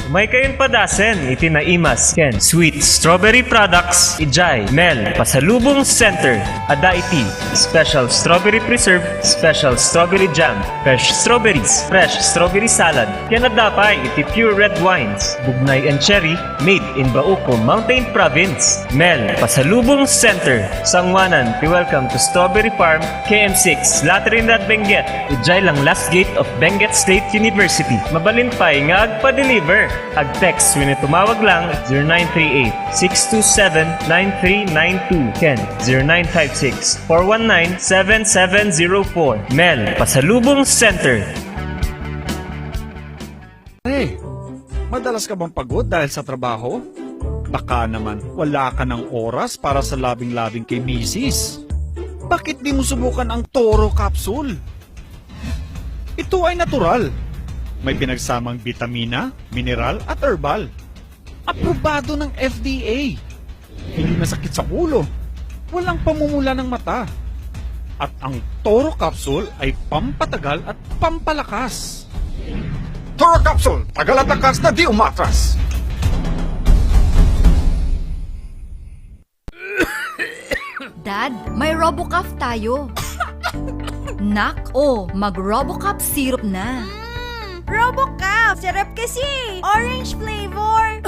Sumay kayon padasen, iti na imas, ken sweet strawberry products, ijay, Mel, Pasalubong Center, ada iti, special strawberry preserve, special strawberry jam, fresh strawberries, fresh strawberry salad, ken adapay iti pure red wines, bugnay and cherry, made in Bauco Mountain Province. Mel, Pasalubong Center, Sangwanan, welcome to Strawberry Farm, KM6, Latrinidad, Benguet, ijay lang last gate of Benguet State University. Mabalin pa'y nga agpa-deliver. Ag-text when tumawag lang 0938-627-9392. Ken 0956-419-7704. Mel, Pasalubong Center. Hey, madalas ka bang pagod dahil sa trabaho? Baka naman wala ka ng oras para sa labing-labing kay misis. Bakit di mo subukan ang Toro Capsule? Ito ay natural. May pinagsamang bitamina, mineral at herbal. Aprobado ng FDA. Hindi masakit sa ulo. Walang pamumula ng mata. At ang Toro Capsule ay pampatagal at pampalakas. Toro Capsule, tagal at lakas na di umatras. Dad, may RoboCuff tayo. Nak, mag-RoboCuff syrup na. RoboCuff! Sarap kasi! Orange flavor!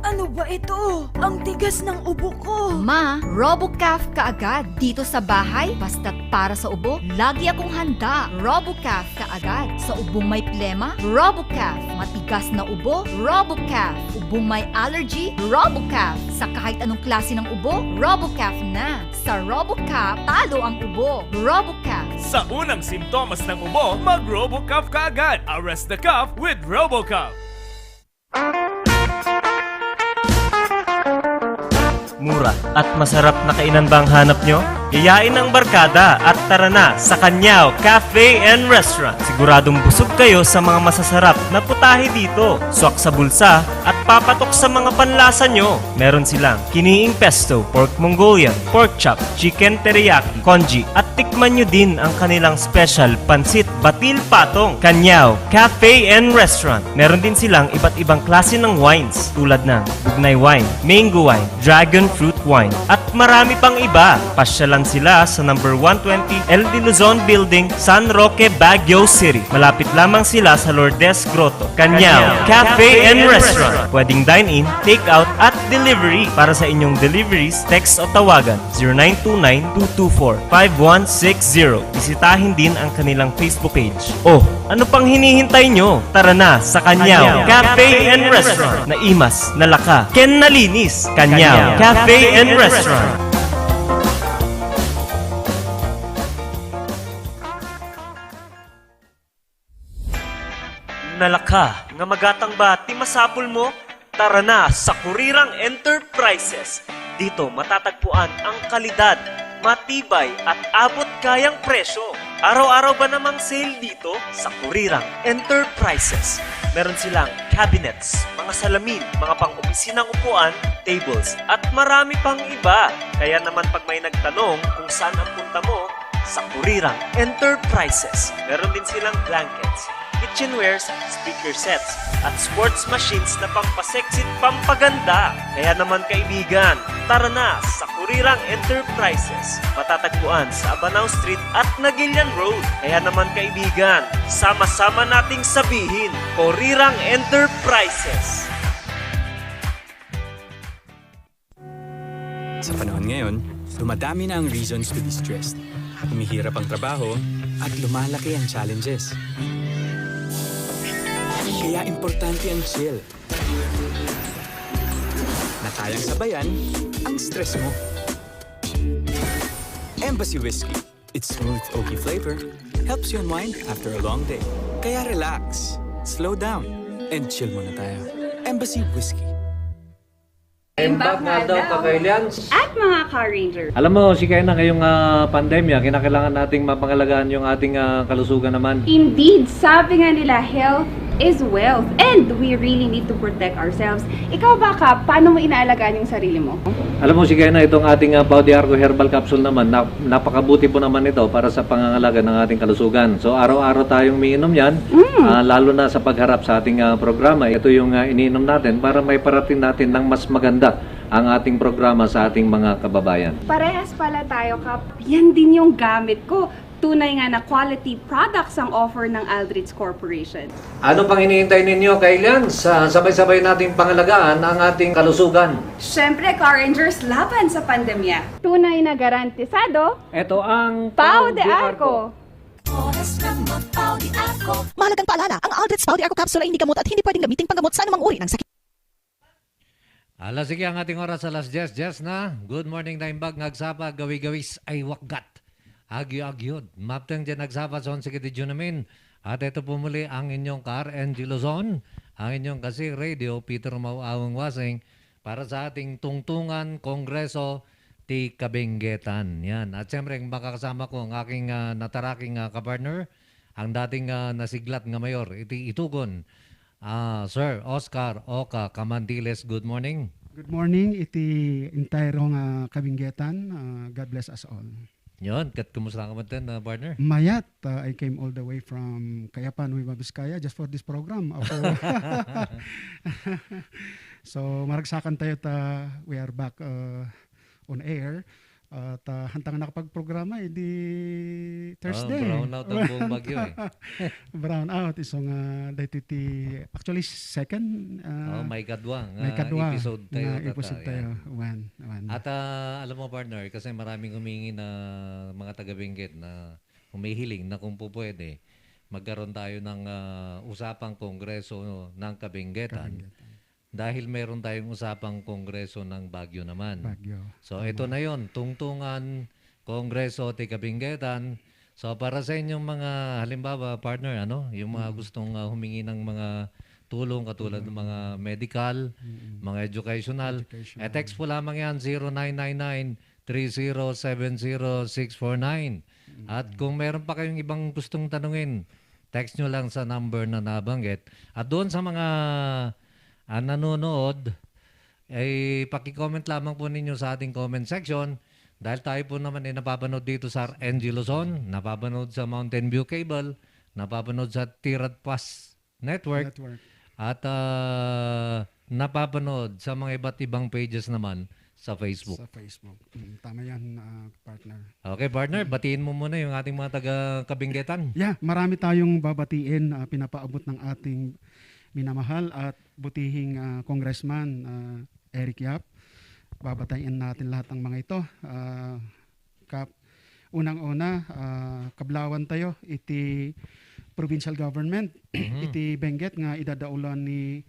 Ano ba ito? Ang tigas ng ubo ko. Ma, RoboCuff kaagad. Dito sa bahay, basta't para sa ubo, lagi akong handa. RoboCuff kaagad. Sa ubong may plema, RoboCuff. Matigas na ubo, RoboCuff. Ubong may allergy, RoboCuff. Sa kahit anong klase ng ubo, RoboCuff na. Sa RoboCuff, talo ang ubo. RoboCuff. Sa unang simptomas ng ubo, mag-RoboCuff ka agad. Arrest the cough with RoboCuff. Mura at masarap na kainan ba ang hanap nyo? Yayain ang barkada at tara na sa Kanyao Cafe and Restaurant. Siguradong busog kayo sa mga masasarap na putahe dito. Swak sa bulsa at papatok sa mga panlasa nyo. Meron silang kiniing pesto, pork Mongolian, pork chop, chicken teriyaki, congee at tikman nyo din ang kanilang special pansit batil patong. Kanyao Cafe and Restaurant. Meron din silang iba't ibang klase ng wines tulad ng bugnay wine, mango wine, dragon fruit wine at marami pang iba. Pasyalan sila sa number 120 El de Luzon Building, San Roque, Baguio City. Malapit lamang sila sa Lourdes Grotto. Kanyao Cafe and Restaurant. Pwedeng dine-in, take-out at delivery. Para sa inyong deliveries, text o tawagan 0929-224-5160. Bisitahin din ang kanilang Facebook page. Oh, ano pang hinihintay nyo? Tara na sa Kanyao Cafe and Restaurant. Naimas, nalaka, ken nalinis. Kanyao Cafe and Restaurant. Nalaka, nga magatang ba ti masapul mo? Tara na sa Kurirang Enterprises. Dito matatagpuan ang kalidad, matibay at abot kayang presyo. Araw-araw ba namang sale dito sa Kurirang Enterprises? Meron silang cabinets, mga salamin, mga pang-opisinang upuan, tables, at marami pang iba. Kaya naman pag may nagtanong kung saan ang punta mo, sa Kurirang Enterprises. Meron din silang blankets, kitchenwares, speaker sets, at sports machines na pampaseksit pampaganda. Kaya naman kaibigan, tara na sa Kurirang Enterprises. Matatagpuan sa Abanao Street at Nagilian Road. Kaya naman kaibigan, sama-sama nating sabihin, Kurirang Enterprises. Sa panahon ngayon, dumadami na ang reasons to be stressed. Humihirap ang trabaho at lumalaki ang challenges. Kaya importante ang chill. Na kayang sabayan ang stress mo. Embassy Whiskey. Its smooth, oaky flavor helps you unwind after a long day. Kaya relax, slow down, and chill muna tayo. Embassy Whiskey. Imbak nga daw ka-Kailians. At mga Car Ranger. Alam mo, sikay na ngayong pandemya, kinakailangan nating mapangalagaan yung ating kalusugan naman. Indeed, sabi nga nila, health is wealth and we really need to protect ourselves. Ikaw ba, Kap, paano mo inaalagaan yung sarili mo? Alam mo, sige na, itong ating Pau de Arco Herbal Capsule naman, napakabuti po naman ito para sa pangangalaga ng ating kalusugan. So, araw-araw tayong umiinom yan, lalo na sa pagharap sa ating programa. Ito yung iniinom natin para may parating natin ng mas maganda ang ating programa sa ating mga kababayan. Parehas pala tayo, Kap. Yan din yung gamit ko. Tunay nga na quality products ang offer ng Aldrich Corporation. Ano pang hinihintay ninyo, Kailian? Sabay-sabay nating pangalagaan ang ating kalusugan. Siyempre, Car Rangers, laban sa pandemya. Tunay na garantisado, Ito ang Pau de Arco. Mahalagang paalala, ang Aldrich Pau de Arco Capsule ay hindi gamot at hindi pwedeng gamitin panggamot sa anumang uri ng sakit. Sige ang ating oras alas 10 na. Good morning na imbag, nagsapa, gawi-gawis ay wakgat. Agyo-agyod. Maptang dyan nagsapa sa 11 kiti namin. At ito po muli ang inyong Car NG Luzon. Ang inyong kasi radio, Peter Mauawang Wasing. Para sa ating tungtungan, Kongreso, ti Kabenggetan. Yan. At siyempre, makakasama ko ang aking nataraking kapartner, ang dating nasiglat nga mayor, iti Itugon. Sir Oscar Oka Camandiles, good morning. Good morning, iti entire nga Kabinggetan. God bless us all. Yon, kumusta ka man din, partner? Mayat, I came all the way from Kayapan, Nueva Vizcaya just for this program. So, maragsakan tayo we are back on air. At hantang nakapag-programa, di Thursday. Brown out ang buong bagyo eh. Brown out. Isong actually second may kadwa episode tayo. One. At alam mo, partner, kasi maraming humingi na mga taga-Benguet na humihiling na kung po pwede, magkaroon tayo ng usapang kongreso ng Kabenggetan. Dahil meron tayong usapang kongreso ng Baguio naman. So ito na yon, tungtungan kongreso ti Kabenggetan. So para sa inyong mga halimbawa partner, yung mga gustong humingi ng mga tulong katulad ng mga medical, mga educational. Text po lamang yan 0999-3070649. At kung meron pa kayong ibang gustong tanungin, text nyo lang sa number na nabanggit. At doon sa mga nanonood, ay paki-comment lamang po ninyo sa ating comment section dahil tayo po naman ay napapanood dito sa NG Luzon, napapanood sa Mountain View Cable, napapanood sa Tirat Plus Network. At napapanood sa mga iba't ibang pages naman sa Facebook. Tama yan, partner. Okay, partner, batiin mo muna yung ating mga taga-Kabenggetan. Yeah, marami tayong babatiin, pinapaabot ng ating minamahal at butihing Congressman Eric Yap. Babatayin natin lahat ng mga ito. Kap, unang-una, kablawan tayo, iti provincial government, iti Benguet nga idadaulan ni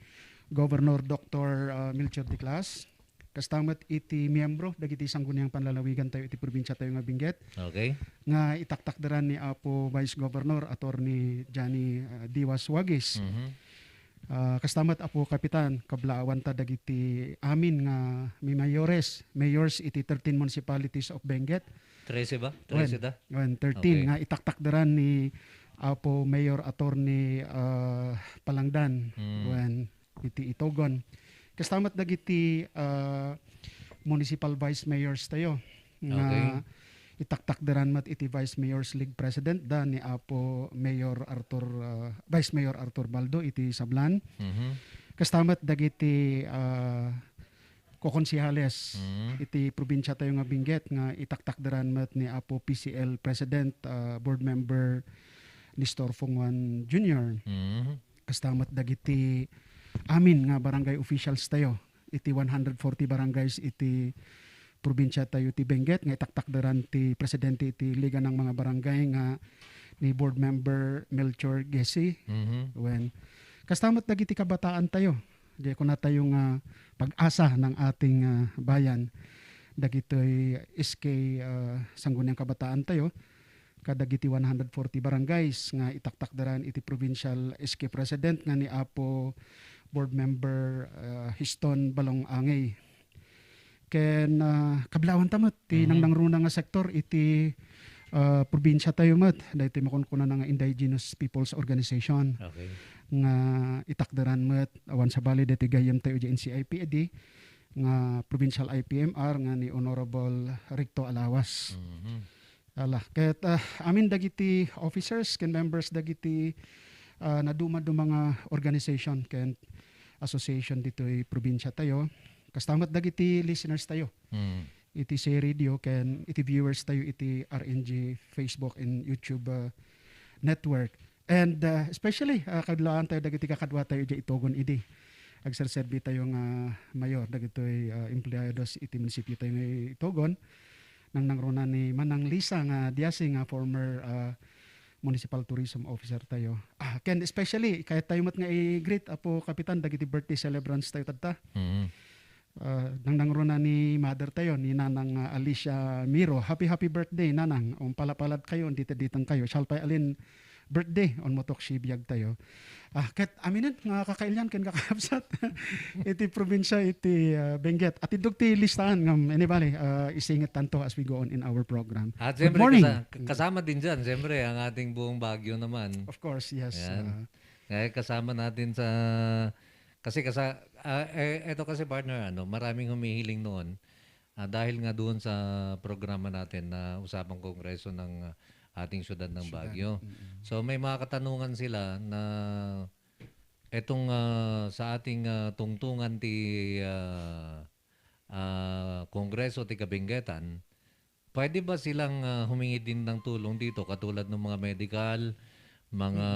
Governor Dr. Melchor Diclas. Kastamat iti miyembro, dagiti sangguniang panlalawigan tayo, iti probinsya tayo nga Benguet. Okay. Nga itaktakdaran ni Apo Vice Governor, Attorney Johnny Diwas Wagis. Kastamat Apo Kapitan, kablawan ta dagiti amin nga may mayors iti 13 municipalities of Benguet. 13 ba? 13 da? 13 Okay. nga itaktakdaran ni Apo Mayor Attorney Palangdan. Iti Itogon. Kastamat dagiti municipal vice mayors tayo. Nga itaktakdaran mat iti Vice Mayor's League President ni Apo Mayor Vice Mayor Arthur Baldo iti Sablan. Kastamat dagiti kokonsihales iti probinsya tayo nga Benguet nga itaktakdaran mat ni Apo PCL President Board Member Nestor Fongwan Jr. Kastamat dagiti amin nga barangay officials tayo iti 140 barangays iti probinsya tayo ti Benguet nga itaktakdaran ti presidente iti liga ng mga barangay nga ni board member Melchor Gesi. Kastamat dagiti kabataan tayo. Di ko na tayo nga pag-asa ng ating bayan. Dagitoy SK sangguniang kabataan tayo. Kadagiti 140 barangays nga itaktakdaran iti provincial SK president nga ni Apo board member Histon Balong Angay. Ken kablawan tamat ti nangruna nga sektor iti probinsya tayo mat dahil makunkuna nga Indigenous Peoples Organization. Okay. nga itakdaran met awan sa bali deti gayem tayo di NCIP edi nga provincial IPMR nga ni Honorable Ricto Alawas. Ala ket amin dagiti officers ken members dagiti naduma do mga organization ken association ditoy probinsya tayo. Kastamat dagiti listeners tayo. Iti sa radio ken iti viewers tayo iti RNG Facebook and YouTube network. And especially kadlaan tayo dagiti kakadwa tayo di itogon idi. Agserserbi tayo nga mayor dagitoy empleados iti munisipyo tayo nga itogon nang nangruna ni Manang Lisa nga diasi nga former municipal tourism officer tayo. Ken especially kahit tayo mat nga i-greet apo kapitan dagiti birthday celebrants tayo tadta. Nang nangruna ni mother tayo ni Nanang Alicia Miro. Happy birthday Nanang. Palapalad kayo dito kayo. Salpay alin birthday on motok si biyag tayo. Ket aminan nga kakailyan ken kakapsat iti probinsya iti Benguet. At idug ti listahan ngam anybody isingit tanto as we go on in our program. At Good siyempre, morning. kasama din dyan, siyempre, ang ating buong Baguio naman. Of course, yes. Kaya kasama natin sa... Kasi ito kasi partner, maraming humihiling noon dahil nga doon sa programa natin na usapang kongreso ng ating syudad ng Baguio. So may mga katanungan sila na etong sa ating tungtungan ti kongreso ti Kabingetan, pwede ba silang humingi din ng tulong dito katulad ng mga medical, mga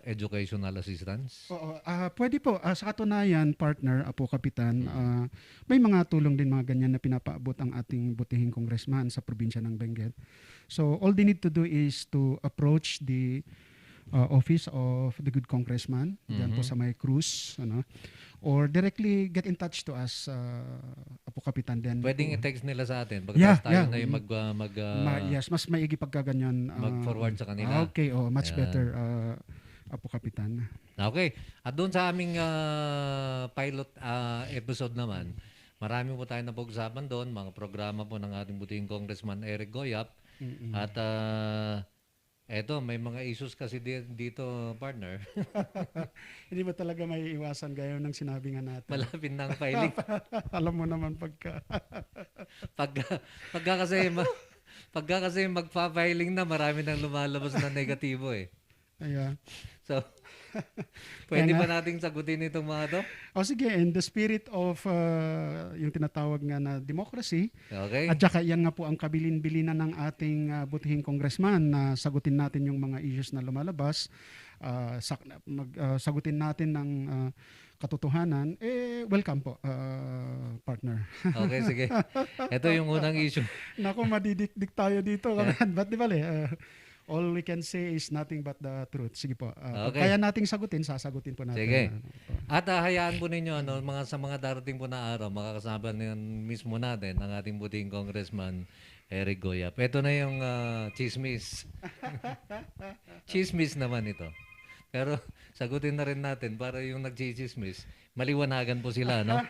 educational assistance? Oo, pwede po. Sa katunayan, partner, apo kapitan, may mga tulong din mga ganyan na pinapaabot ang ating butihing congressman sa probinsya ng Benguet. So all they need to do is to approach the office of the good congressman diyan po sa may Cruz, or directly get in touch to us, apo kapitan din. Pwedeng i-text nila sa atin pagkatapos tayo na yung yes, mas maigi pagkaganyan. Mag-forward sa kanila. Okay, much better, apo kapitan. Okay. At doon sa aming pilot episode naman, marami po tayo napag-usapan doon, mga programa po ng ating butihing Congressman Eric Goyap. At eto, may mga issues kasi dito, partner. Hindi ba talaga may iwasan gaya ng sinabi nga natin? Malapit na ang filing. Alam mo naman pagka kasi magpa-filing na, marami nang lumalabas na negatibo eh. Ayan. So, pwede ba nating sagutin itong mga to? Sige, in the spirit of yung tinatawag nga na democracy, okay. At saka yan nga po ang kabilin-bilinan ng ating butihing congressman na sagutin natin yung mga issues na lumalabas, sagutin natin ng katotohanan, welcome po, partner. Okay, sige. Ito yung unang issue. Naku, madidikdik tayo dito. Ba't di ba all we can say is nothing but the truth. Sige po. Okay. Kaya nating sasagutin po natin. Sige. At hayaan po ninyo, sa mga darating po na araw, makakasama mismo natin ang ating butihing Congressman Eric Goyap. Ito na yung chismis. Chismis naman ito. Pero sagutin na rin natin para yung nag-chismis, maliwanagan po sila, no?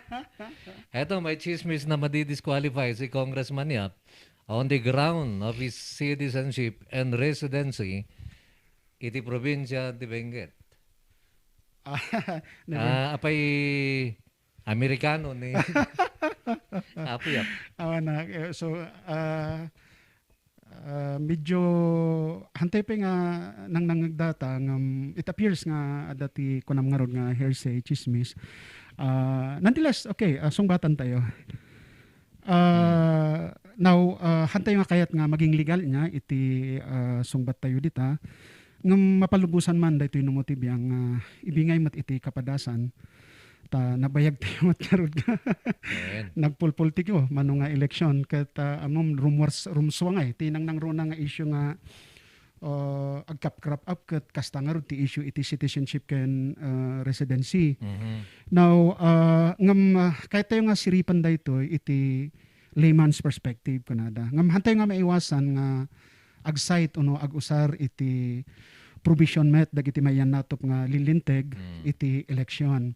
Ito, may chismis na madidisqualify si Congressman Yap on the ground of his citizenship and residency iti probinsya di Benguet. Apay Amerikano ni Apo Yap. So, medyo hantay pa nga nang nangagdata it appears nga dati kunam nga rod nga hearsay chismis. Nonetheless, okay, sungbatan tayo. Now, hantay nga kayat nga maging legal niya iti sungbat tayo dita. Ngam mapalubusan man daytoy no motibo yang ibingay mat iti kapadasan ta nabayag tayo mat karod nga. Nagpulpultik yo mano nga eleksyon ket amom rumswangay tinang nang runa nga issue nga agkap-crop up ket kasta nga rod ti issue iti citizenship ken residency. Now, ngam kahit tayo nga siripan daytoy iti layman's perspective kunada. Ngam hantay nga maiwasan nga ag-cite ag-usar iti provision met dagiti mayan natop nga lilinteg iti eleksyon.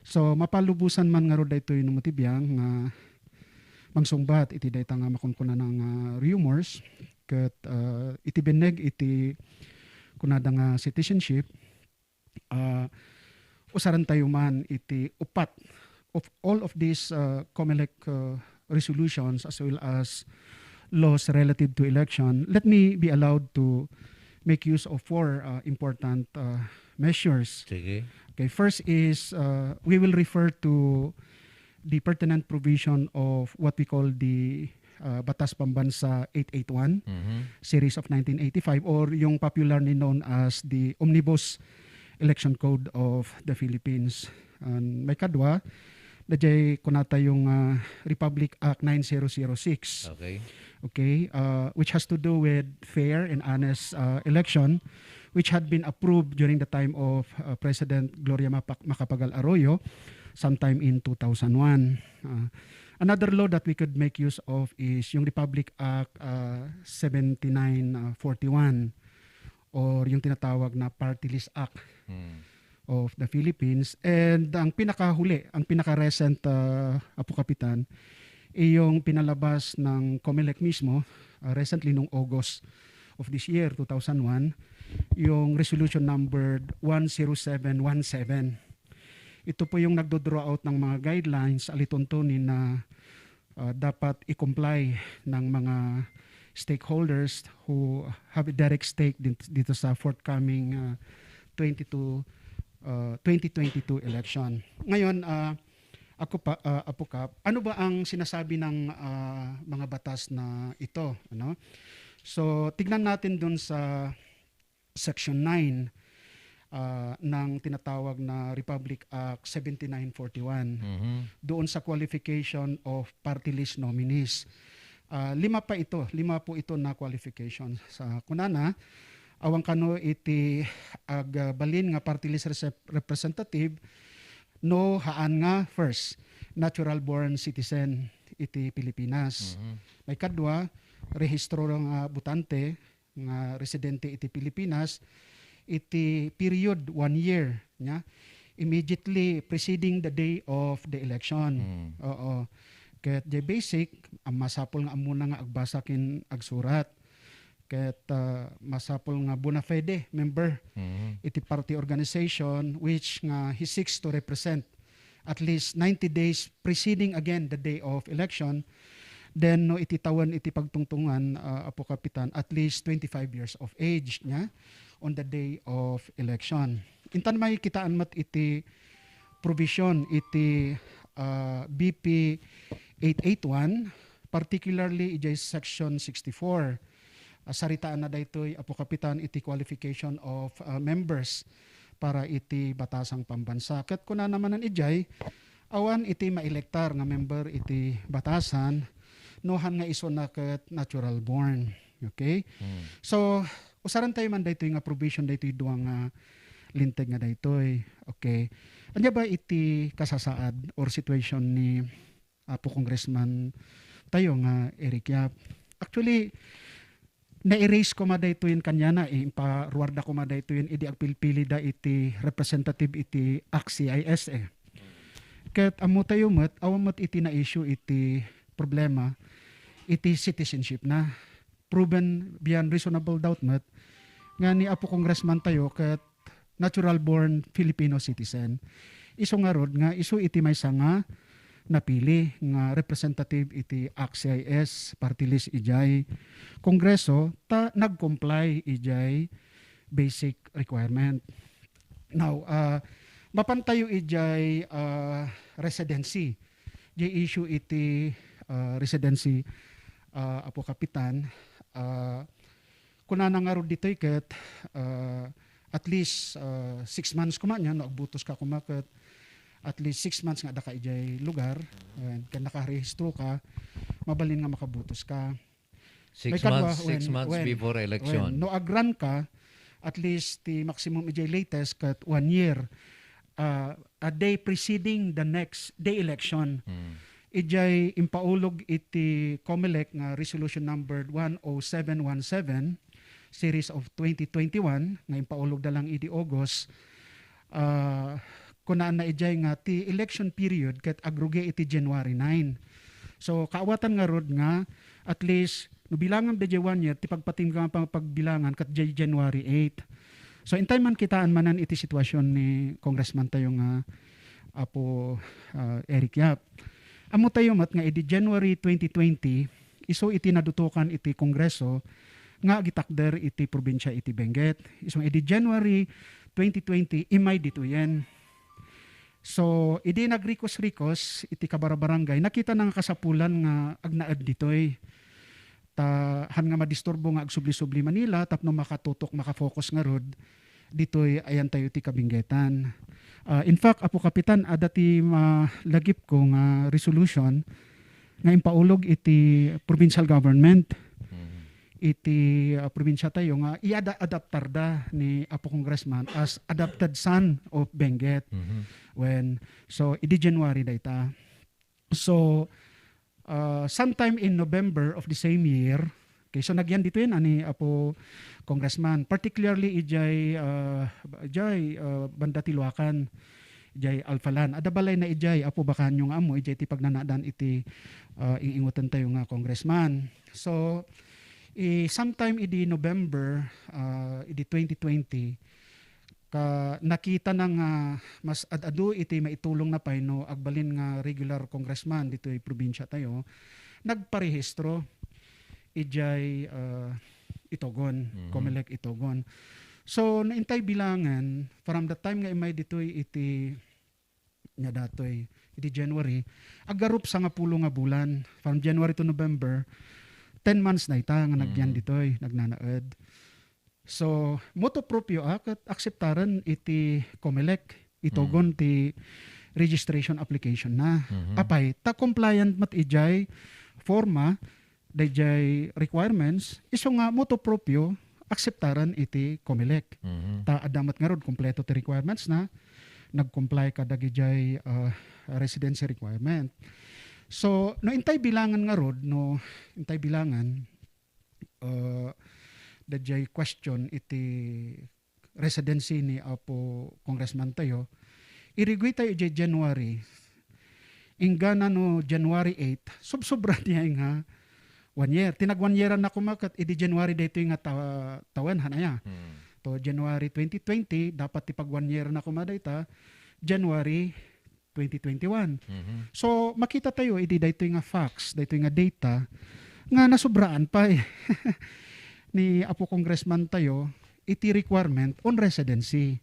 So mapalubusan man nga ro daytoy no motibyang nga mangsungbat iti dayta nga makunkuna ng rumors ket iti beneg iti kunada nga citizenship usaran tayo man iti upat of all of these COMELEC resolutions as well as laws relative to election. Let me be allowed to make use of four important measures. Sige. Okay, first is we will refer to the pertinent provision of what we call the Batas Pambansa 881 series of 1985 or yung popularly known as the Omnibus Election Code of the Philippines. And may kadwa, najay kunata yung Republic Act 9006. Okay. Okay, which has to do with fair and honest election, which had been approved during the time of President Gloria Macapagal Arroyo sometime in 2001. Another law that we could make use of is yung Republic Act 7941 or yung tinatawag na Party List Act of the Philippines. And ang pinakahuli, ang pinaka-recent, Apo Kapitan, yung pinalabas ng COMELEC mismo, recently nung August of this year, 2001, yung resolution number 10717. Ito po yung nagdo-draw out ng mga guidelines, alituntunin na dapat i-comply ng mga stakeholders who have a direct stake dito sa forthcoming 2022 election. Ngayon, Apo Kap, ano ba ang sinasabi ng mga batas na ito? Ano? So, tignan natin dun sa Section 9 ng tinatawag na Republic Act 7941 doon sa qualification of party list nominees. Lima po ito na qualification. Sa kunana, awang kano iti agbalin nga party list representative no haan nga first natural born citizen iti Pilipinas. May kadwa rehistro nga butante nga residente iti Pilipinas iti period 1 year nya immediately preceding the day of the election. Oo. Ket the basic masapol nga amuna nga agbasa kin agsurat. Ket masapol nga bona fide member iti party organization which nga he seeks to represent at least 90 days preceding again the day of election. Then no iti tawan iti pagtungtungan Apo Kapitan at least 25 years of age nya on the day of election. Intan may kitaan mat iti provision iti BP 881 particularly iti section 64. Saritaan na daytoy Apo Kapitan iti qualification of members para iti batasang pambansa. Ket kuna naman ijay awan iti maelektar nga member iti batasan nohan nga iso na ket natural born. Okay? So usaran tayo man daytoy nga provision daytoy duang nga linteg nga daytoy. Okay. Anya ba iti kasasaad or situation ni Apo Congressman tayo nga Eric Yap? Actually na-erase ko ma daytoy kanya na imparuarda ko ma daytoy idi agpilpili da iti representative iti ACT-CIS Ket amo tayo met awam met iti na issue iti problema iti citizenship na proven beyond reasonable doubt met nga ni Apo Congressman tayo ket natural born Filipino citizen. Iso nga rod nga isu iti maysa nga napili nga representative iti ACT-CIS party list ijay kongreso ta nag-comply ijay basic requirement. Now, mapantayo ijay residency. Jay issue iti residency Apo Kapitan. Kuna nga rod ditoy ket at least 6 months kumanya no agbutos ka kumaket at least 6 months nga daka ijay lugar kan nakarehistro ka mabalin nga makabutos ka 6 months before election. No agran ka at least the maximum ijay latest kat 1 year a day preceding the next day election. Ijay impaulog iti COMELEC nga resolution number 10717 series of 2021 nga impaulog dalang idi August kunaan na ijay nga ti election period ket agruge iti January 9. So kaawatan nga rod nga at least no bilangan de 1 year ti pagpatinggan pang pagbilangan ket January 8. So in time man kitaan manan iti sitwasyon ni Congressman tayo nga Apo Eric Yap. Amo tayo mat nga iti January 2020 iso iti nadutukan iti Kongreso nga gitakder iti probinsya iti Benguet. Isong iti January 2020 imay dituyen. So idi nagrikos-rikos iti kabarabarangay nakita nang kasapulan nga agnaed ditoy. Han nga madisturbo nga agsubli-subli Manila tapno makatutok makafocus nga rod ditoy ayan tayo ti Kabinggetan. In fact, Apo Kapitan, adati malagip ko nga resolution nga impaulog iti provincial government iti probinsya tayo nga i-adaptar da ni Apo Congressman as adopted son of Benguet. So idi January dayta. So sometime in November of the same year, okay, so nagyan dito yun ani Apo Congressman, particularly ijay Banda Tilwakan, ijay Alphalan. Adabalay na ijay Apo Bakan yung amo, ijay ti pagnanadan iti ingutan tayo nga Congressman. So sometime idi November idi 2020 nakita na nga mas adado iti maitulong na pay no agbalin nga regular congressman dito ay probinsya tayo nagparehistro ijay Itogon, Comelec Itogon. So naintay bilangan from the time nga imay ditoy iti nya datoy iti January agarup sa nga pulo nga bulan from January to November 10 months na ita nga nagyan ditoy nagnanaed. So moto proprio kat akseptaran iti Comelec Itogon ti registration application na. Apay ta compliant mat ijay forma dayjay requirements iso nga moto proprio akseptaran iti Comelec. Ta adamat nga rod kompleto ti requirements na nag-comply ka dagijay residency requirement. So no intay bilangan nga rod no intay bilangan dayjay question iti residency ni Apo Congressman tayo irigui tayo ijay January ingana no January 8 subsobra niya nga 1 year. Tinag 1 year na kumakat idi January dito nga tawan hanaya. To January 2020 dapat tipag 1 year na kumadayta January 2021. So makita tayo idi dayto nga facts, dayto nga data nga nasubraan pa ni Apo Congressman tayo iti requirement on residency.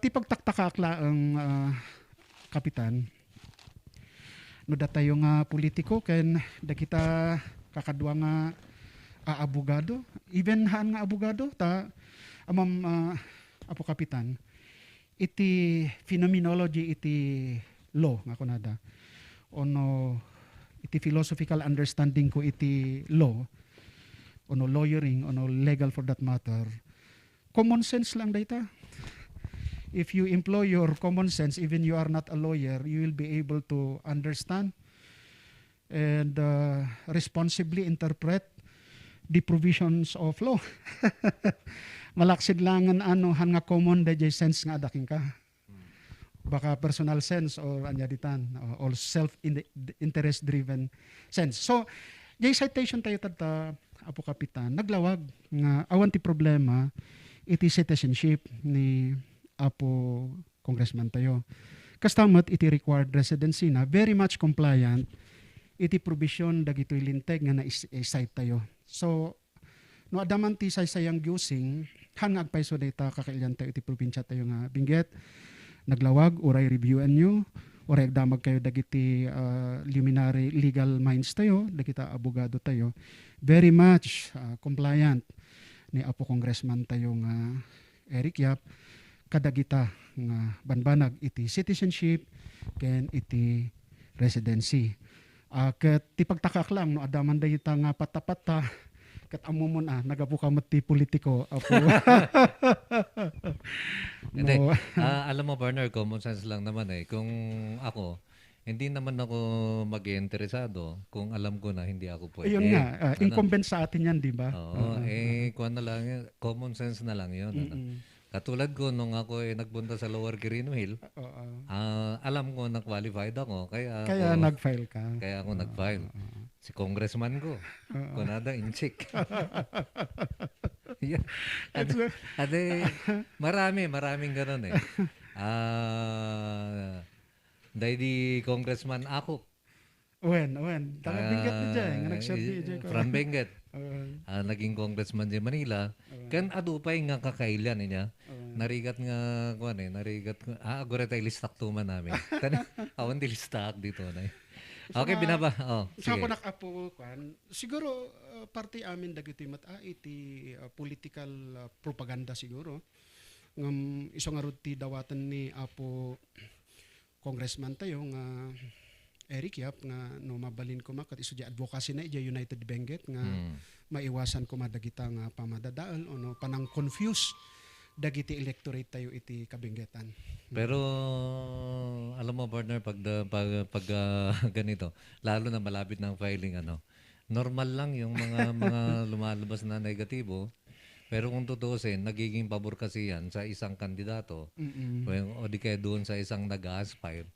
Tipagtaktaka ang kapitan no datayo nga politiko ken da kita kakadwa nga abogado even haan nga abogado ta amam Apo Kapitan iti phenomenology iti law nga kunada ono iti philosophical understanding ko iti law ono lawyering ono legal for that matter common sense lang dayta. If you employ your common sense, even you are not a lawyer, you will be able to understand and responsibly interpret the provisions of law. Malaksid langan han nga common dayjay sense nga adaking ka. Baka personal sense or anyaditan or self-interest driven sense. So, jay citation tayo tata Apo Kapitan, naglawag nga awan ti problema iti citizenship ni Apo Congressman tayo. Kastamat iti required residency na very much compliant iti provision dagitoy linteg nga na-cite tayo. So no adaman ti saysayang gyusing han agpayso data kakailan tayo iti probinsya tayo nga Benguet naglawag uray reviewan nyo uray agdamag kayo dagiti luminary legal minds tayo dagita abogado tayo very much compliant ni Apo Congressman tayo nga Eric Yap kadagita nga banbanag iti citizenship ken iti residency. Ket ti pagtakak lang no adaman dayta nga patapata ket ammo na nagabuka met ti politiko Apo. Hindi. Alam mo partner, common sense lang naman kung ako hindi naman ako mag-interesado kung alam ko na hindi ako pwede. Ayun nga, incumbent sa atin yan, di ba? Oo, kuwan na lang yun, common sense na lang yun. Katulad ko nung ako nagpunta sa Lower Quirino Hill, alam ko na qualified ako. Kaya nag-file ka. Kaya ako nag-file. Si congressman ko, kunada in check. Maraming ganun eh. Dahil di Congressman ako. Taga Benguet na dyan. Nga nagsabi dyan ko. From Benguet. Naging congressman di Manila. Kan adupay nga kakailan niya. Narigat nga agora tayo listak tuman namin. Awan di listak dito na. Okay, binaba. Sa Sige. ako nakapo siguro party amin dagiti iti political propaganda siguro. Ngam iso nga rod ti dawatan ni Apo congressman tayo nga Eric Yap nga no mabalin ko makat iso di advocacy na ija United Benguet nga maiwasan ko madagita nga pamadadaal o no panang confuse dagiti electorate tayo iti kabenggetan. Pero alam mo partner pag ganito, lalo na malapit ng filing normal lang yung mga lumalabas na negatibo. Pero kung tutuusin, nagiging pabor kasi yan sa isang kandidato o di kaya doon sa isang nag-aspire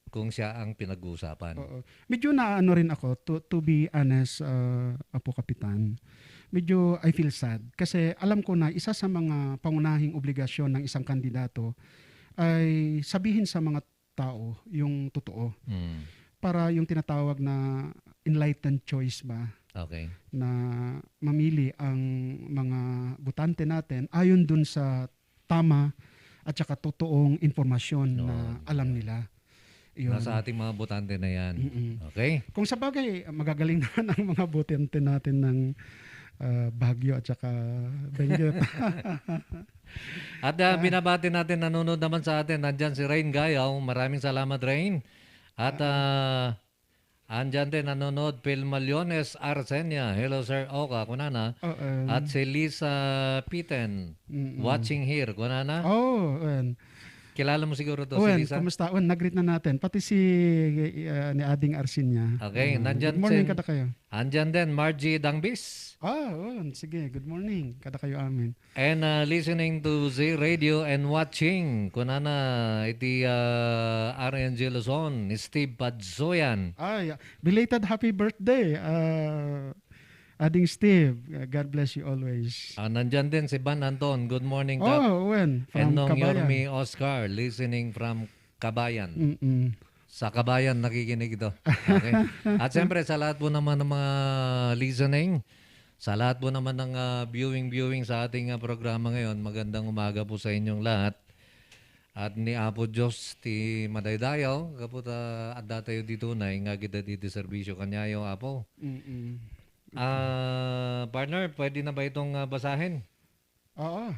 kung siya ang pinag-uusapan. Oo. Medyo naano rin ako, to be honest, Apo Kapitan, medyo I feel sad. Kasi alam ko na isa sa mga pangunahing obligasyon ng isang kandidato ay sabihin sa mga tao yung totoo. Para yung tinatawag na enlightened choice ba? Okay. Na mamili ang mga botante natin ayon dun sa tama at saka totoong informasyon na alam nila. Yun. Nasa ating mga botante na yan. Okay? Kung sa bagay, magagaling naman ang mga botante natin ng Baguio at saka Benguet. At binabati natin, nanonood naman sa atin. Nandyan si Rain Gayaw. Maraming salamat, Rain. At andyan din nanonood Phil Maliones Arsenia. Hello, Sir Oka. Kunana. At si Lisa Piten. Watching here. Kunana. Kilala mo siguro to si Lisa? Kumusta? Nag-greet na natin. Pati si ni Ading Arsinya. Okay, nandyan good morning kada kayo. Andyan din, Margie Dangbis. Sige. Good morning. Kada kayo amin. And listening to Z Radio and watching. Kunana, iti RNG Luzon, Steve Padzoyan. Belated happy birthday. Ading Steve, God bless you always. Nandyan din si Van Anton. Good morning, Kap. From Enong Kabayan. Yormi Oscar, listening from Kabayan. Sa Kabayan, nakikinig ito. Okay. At siyempre, sa lahat po naman ng mga listening, sa lahat po naman ng viewing sa ating programa ngayon, magandang umaga po sa inyong lahat. At ni Apo Diyos ti Madaydayaw, kaputa at datayo dito na, nga kita dito serbisyo kanyayo, Apo. Partner, pwede na ba itong basahin? Oo.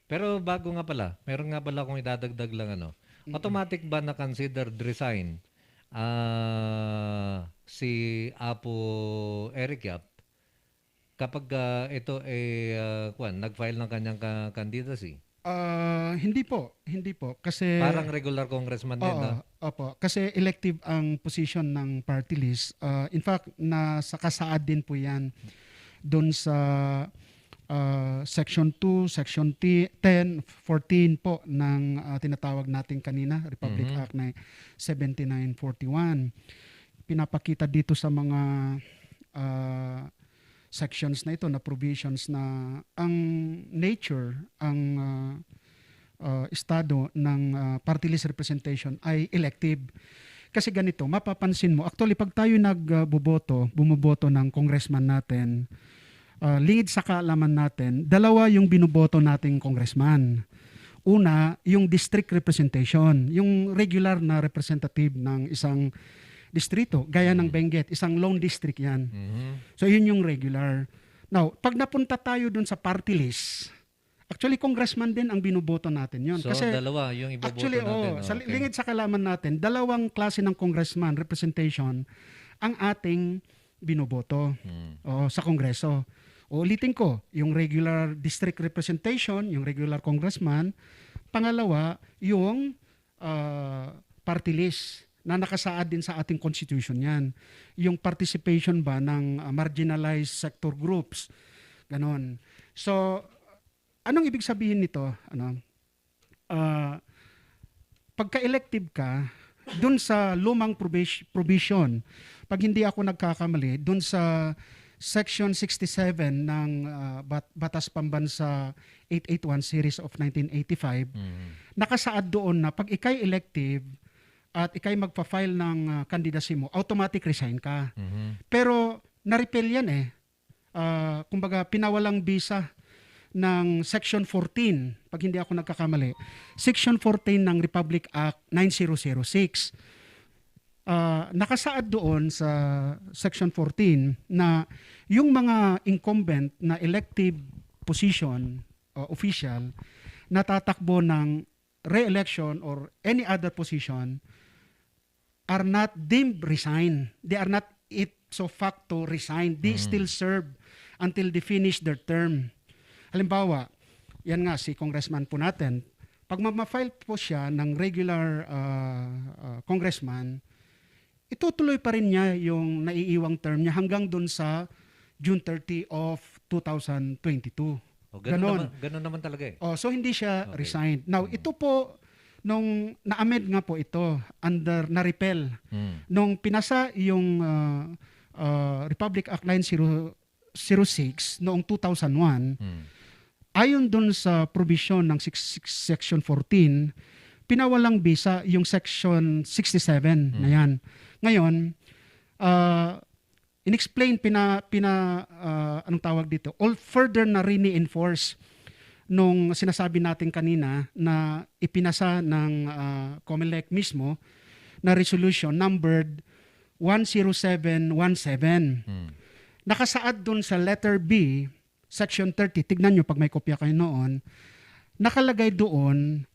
Pero bago nga pala, meron nga pala akong idadagdag lang automatic ba na considered resign si Apo Eric Yap kapag ito nag-file ng kanyang candidacy? Hindi po. Kasi parang regular congressman din na? Opo. Kasi elective ang position ng party list. In fact, nasa kasaad din po yan doon sa Section 2, Section 10, 14 po ng tinatawag natin kanina, Republic Act na 7941. Pinapakita dito sa mga sections na ito, na provisions na ang nature, ang estado ng party list representation ay elective. Kasi ganito, mapapansin mo, actually pag tayo bumuboto ng congressman natin, lingid sa kaalaman natin, dalawa yung binuboto nating congressman. Una, yung district representation, yung regular na representative ng isang distrito, gaya ng Benguet, isang lone district yan. So yun yung regular. Now, pag napunta tayo dun sa party list, actually congressman din ang binuboto natin yun. So kasi dalawa yung iboboto actually, natin. Sa lingid sa kaalaman natin, dalawang klase ng congressman representation ang ating binoboto sa Kongreso. Ulitin ko, yung regular district representation, yung regular congressman. Pangalawa, yung party list na nakasaad din sa ating constitution yan. Yung participation ba ng marginalized sector groups. Ganon. So, anong ibig sabihin nito? Pagka-elective ka, dun sa lumang provision, pag hindi ako nagkakamali, dun sa Section 67 ng Batas Pambansa 881 Series of 1985, nakasaad doon na pag ikay elective at ikay magpa-file ng candidacy mo, automatic resign ka. Pero na-repeal yan eh. Kumbaga, pinawalang visa ng Section 14, pag hindi ako nagkakamali, Section 14 ng Republic Act 9006. Nakasaad doon sa Section 14 na yung mga incumbent na elective position official na tatakbo ng re-election or any other position are not deemed resign. They are not ipso facto resign. They still serve until they finish their term. Halimbawa, yan nga si congressman po natin, pag ma-file po siya ng regular congressman, itutuloy pa rin niya yung naiiwang term niya hanggang dun sa June 30 of 2022. Ganun naman talaga eh. So hindi siya resigned. Now, ito po, nung na-amend nga po ito, na-repeal. Nung pinasa yung Republic Act 9006 noong 2001, ayon dun sa provision ng Section 14, pinawalang visa yung Section 67 na yan. Ngayon, in-explain, anong tawag dito, all further na re-enforce nung sinasabi natin kanina na ipinasa ng COMELEC mismo na resolution numbered 10717. Nakasaad dun sa letter B, Section 30, tignan nyo pag may kopya kayo noon, nakalagay doon,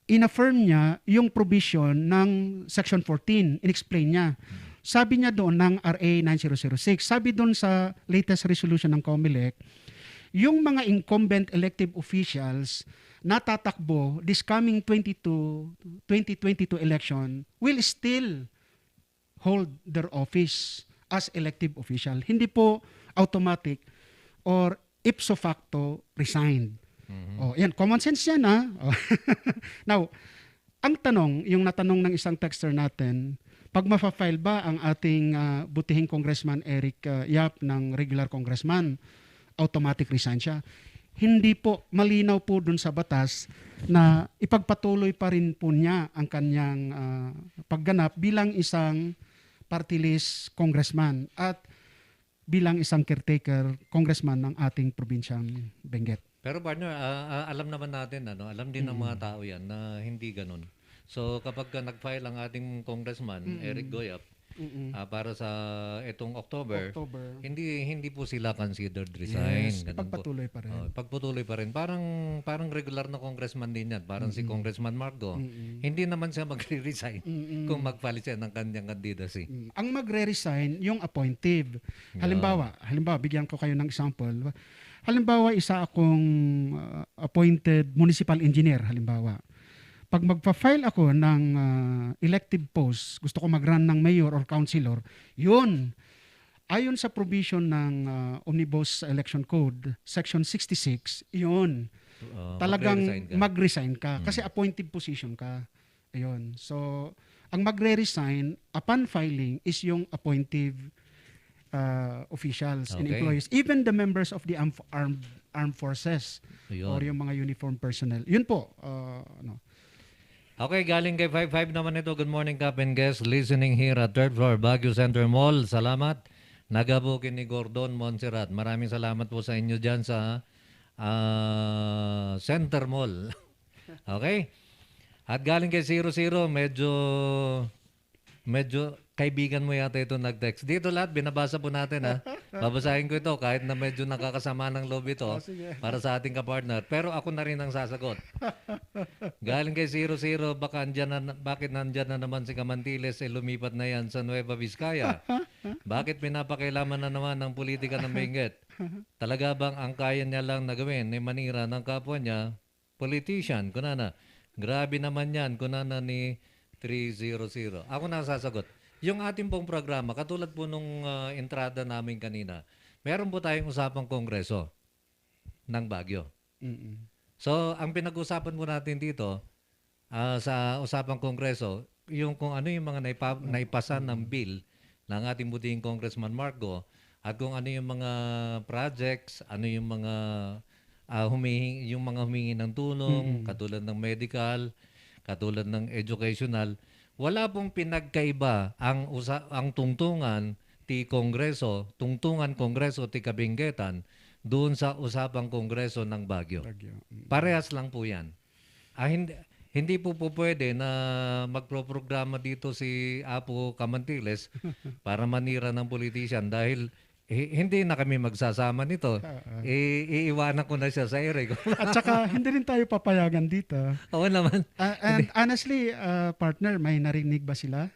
in-affirm niya yung provision ng Section 14. In-explain niya. Sabi niya doon ng RA 9006, sabi doon sa latest resolution ng COMELEC, yung mga incumbent elective officials na tatakbo this coming 2022 election will still hold their office as elective official. Hindi po automatic or ipso facto resigned. Yan, common sense yan ha. Now, ang tanong, yung natanong ng isang texter natin, pag ma-file ba ang ating butihing Congressman Eric Yap ng regular congressman, automatic resign siya? Hindi po, malinaw po dun sa batas na ipagpatuloy pa rin po niya ang kanyang pagganap bilang isang party list congressman at bilang isang caretaker congressman ng ating probinsyang Benguet. Pero partner, alam naman natin, alam din ng mga tao yan na hindi ganun. So kapag nag-file ang ating congressman, Eric Goyap, para sa itong October, hindi po sila considered resign. Yes, pagpatuloy pa rin. Pagpatuloy pa rin. Parang regular na congressman din yan. Parang si Congressman Marco. Hindi naman siya magre-resign kung mag-file siya ng kanyang candidacy. Ang magre-resign, yung appointive. Halimbawa, bigyan ko kayo ng example. Halimbawa, isa akong appointed municipal engineer, halimbawa. Pag magpa-file ako ng elective post, gusto ko mag-run ng mayor or councilor, yun, ayon sa provision ng Omnibus Election Code, Section 66, yun, talagang mag-resign ka kasi appointed position ka. Ayun. So, ang magre-resign upon filing is yung appointive officials and employees, even the members of the armed forces or yung mga uniformed personnel. Yun po. Okay, galing kay 55 naman ito. Good morning, Cap and guests. Listening here at 3rd floor, Baguio Center Mall. Salamat. Nagabukin ni Gordon Montserrat. Maraming salamat po sa inyo dyan sa Center Mall. Okay? At galing kay 00, medyo kaibigan mo yata ito nag-text. Dito lahat, binabasa po natin ha. Babasahin ko ito kahit na medyo nakakasama ng loob ito para sa ating kapartner. Pero ako na rin ang sasagot. Galing kay 00, bakit nandyan na naman si Camantiles lumipat na yan sa Nueva Vizcaya? Bakit pinapakailaman na naman ng politika ng Benguet? Talaga bang ang kaya niya lang na gawin ay manira ng kapwa niya? Politician, kunana. Grabe naman yan, kunana ni 300. Ako na sasagot. Yung ating pong programa, katulad po nung entrada namin kanina, meron po tayong usapang kongreso ng Baguio. So, ang pinag-usapan po natin dito sa usapang kongreso, yung kung ano yung mga naipasa ng bill ng ating butihing Congressman Marco at kung ano yung mga projects, ano yung mga humingi ng tulong, katulad ng medical, katulad ng educational, wala pong pinagkaiba ang tungtungan ti Kongreso, tungtungan Kongreso ti Kabinggetan doon sa usapang Kongreso ng Baguio. Parehas lang po yan. Hindi po pwede na magproprograma dito si Apo Camantiles para manira ng politician dahil hindi na kami magsasama nito. Iiwanan ko na siya sa ere. At saka hindi rin tayo papayagan dito. Oo naman. And honestly, partner, may narinig ba sila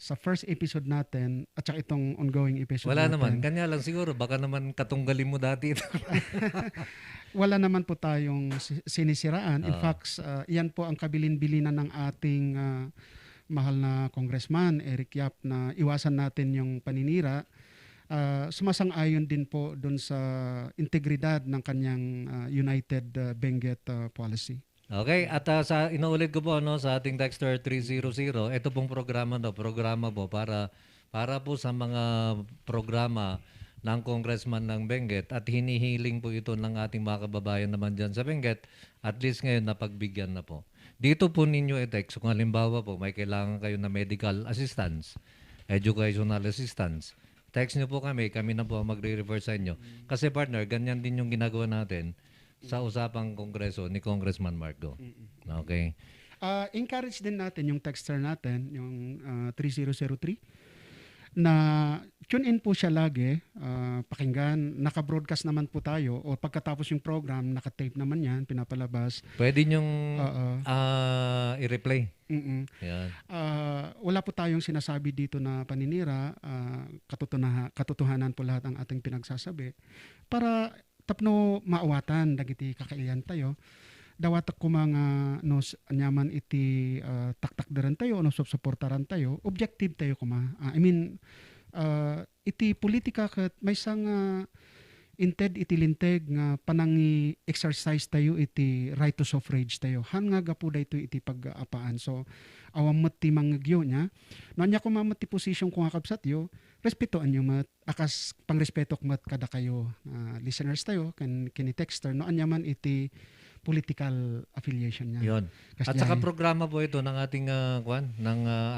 sa first episode natin at saka itong ongoing episode Wala natin? naman. Kanya lang siguro. Baka naman katunggalin mo dati ito. Wala naman po tayong sinisiraan. In fact, yan po ang kabilin-bilinan ng ating mahal na congressman, Eric Yap, na iwasan natin yung paninira. Sumasang-ayon din po doon sa integridad ng kanyang United Benguet policy. Okay, at inuulit ko po sa ating Texter 300, ito pong programa po para po sa mga programa ng congressman ng Benguet at hinihiling po ito ng ating mga kababayan naman dyan sa Benguet, at least ngayon napagbigyan na po. Dito po ninyo i-text kung halimbawa po may kailangan kayo na medical assistance, educational assistance. Text nyo po kami na po ang magre-refer sa inyo. Kasi partner, ganyan din yung ginagawa natin sa usapang kongreso ni Congressman Marco. Okay? Encourage din natin yung texter natin, yung 3003, na tune in po siya lagi, pakinggan, naka-broadcast naman po tayo, o pagkatapos yung program, naka-tape naman yan, pinapalabas. Pwede nyong i-replay. Yan. Wala po tayong sinasabi dito na paninira, katotohanan po lahat ang ating pinagsasabi, para tapno maawatan, dagiti kakailian tayo, dawatak ko mga anyaman iti taktak daran tayo, supportaran tayo, objective tayo kuma. Iti politika kat may sang inted iti linteg nga panangi exercise tayo iti right to suffrage tayo. Han nga gapu dayto iti pag-apaan. So awam met ti manggyo nya. No anya ko mamet ti position ko nga kabsat yo, respetuan nyo mat, akas pangrespetok mat kada kayo listeners tayo, kini texter, no anya man iti political affiliation niya. Yun. At saka programa po ito ng ating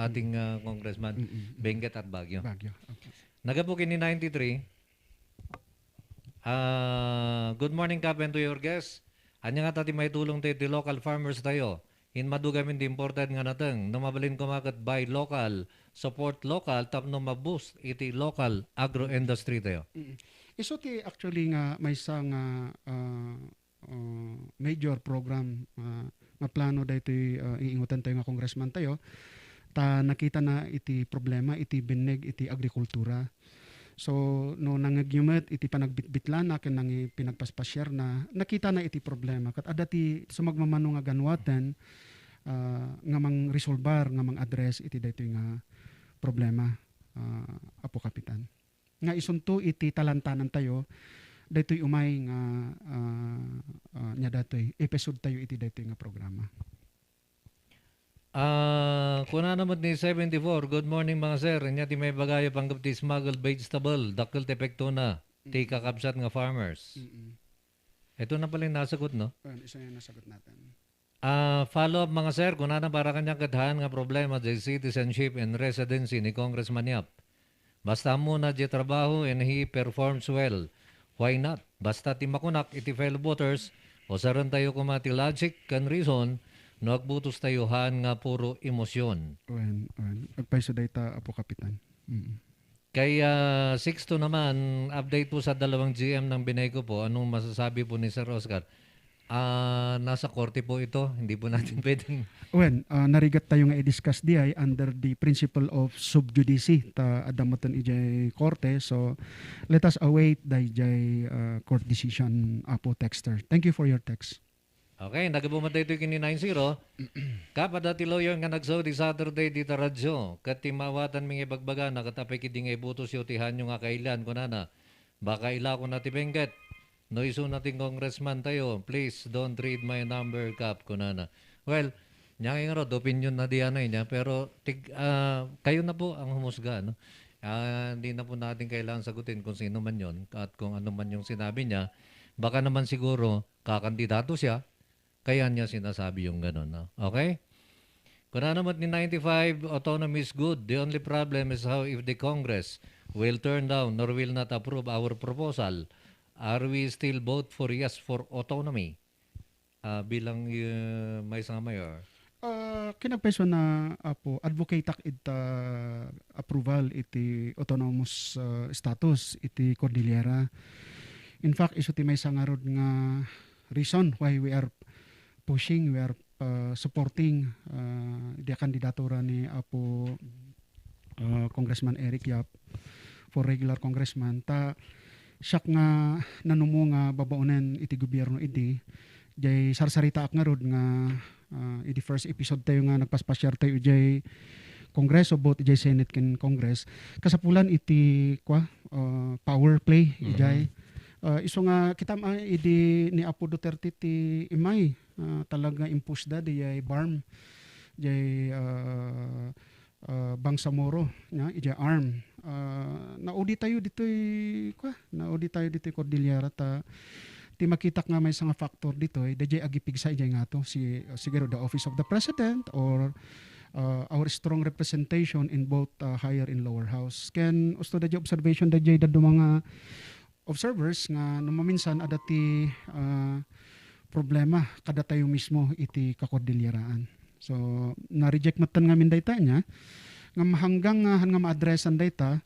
ating congressman Benguet at Baguio. Okay. Nagabukin ni 93. Good morning, Kap, and to your guests. Anya nga tati may tulong tayo ti local farmers tayo. In madugamin di important nga nateng, numabalin kumakat buy local, support local, tapno maboost iti local agro-industry tayo. Iso ti actually nga may isang major program nga plano dahito iingutan tayo nga congressman tayo, ta nakita na iti problema iti binig iti agrikultura. So no nangagyumet iti panagbitbitlan na ken nang pinagpaspasyar na nakita na iti problema kat adati sumagmamano nga ganwaten nga mang resolbar nga mang address iti daytoy nga problema, Apo Kapitan. Nga isunto iti talantanan tayo daytoy umay nga nya datoy episode tayo iti daytoy nga programa. Kuna naman ni 74, good morning mga sir. Nya ti may bagayo panggap ti smuggled vegetable, dakkel ti epekto na, ti kakabsat nga farmers. Ito na pala yung nasagot, no? Isa yung nasagot natin. Follow up mga sir, kuna na para kanyang kadhaan nga problema di citizenship and residency ni Congressman Yap. Basta muna di trabaho and he performs well. Why not? Basta ti makunak iti fellow voters o saran tayo kumati logic kan reason no agbutos tayuhan nga puro emosyon. Agpaiso dayta, Apo Kapitan. Kaya 6 naman, update po sa dalawang GM ng binay ko po. Anong masasabi po ni Sir Oscar? Nasa korte po ito. Hindi po natin pwedeng... Narigat tayo nga i-discuss di ay under the principle of sub judice ta adamotan ijay korte. So let us await the court decision, Apo Texter. Thank you for your text. Okay, nagabumatay ito kini 90. Kapag ti lawyer nga nagsaw di Saturday di taradyo, kat timawatan mingi bagbaga na katapay kidi nga ibutos yung tihan yung nga kailan ko na baka ila ko na ti Benguet. No iso nating congressman tayo, please don't read my number, Kap ko na. Well, nyang nga rod, opinion na diyan niya, pero kayo na po ang humusga. No? Hindi na po natin kailangan sagutin kung sino man yon at kung ano man yung sinabi niya. Baka naman siguro kakandidato siya, kaya niya sinasabi yung gano'n. No? Okay? Kung ano naman ni 95, autonomy is good. The only problem is how if the Congress will turn down or will not approve our proposal, are we still vote for yes for autonomy? Bilang may isang mayor. Kinagpeso na apo advocate ita approval iti autonomous status iti Cordillera. In fact, iso ti may sangarod nga reason why we are pushing, we are supporting the kandidatura ni apo Congressman Eric Yap for regular congressman. Ta siya nga nanumo nga babaunan iti gobyerno iti jay sarsarita ak nga rod nga iti first episode tayo nga nagpaspasyar tayo jay Kongreso, both jay Senate ken Congress. Kasapulan iti power play ijay. Iso nga kita idi ni Apo Duterte ti imay talaga impose da di jay BARM jay Bangsamoro nya ijay arm. Naudi tayo ditoy Cordillera ta ti makita nga may nga factor dito DJ agipig sa ijay nga to siguro the office of the president or our strong representation in both higher and lower house. Ken usto DJ observation DJ dadto mga observers nga numaminsan adati problema kada tayo mismo iti kakordilleraan. So na-reject matan nga min dayta nya nga hanggang nga ma-addressan dayta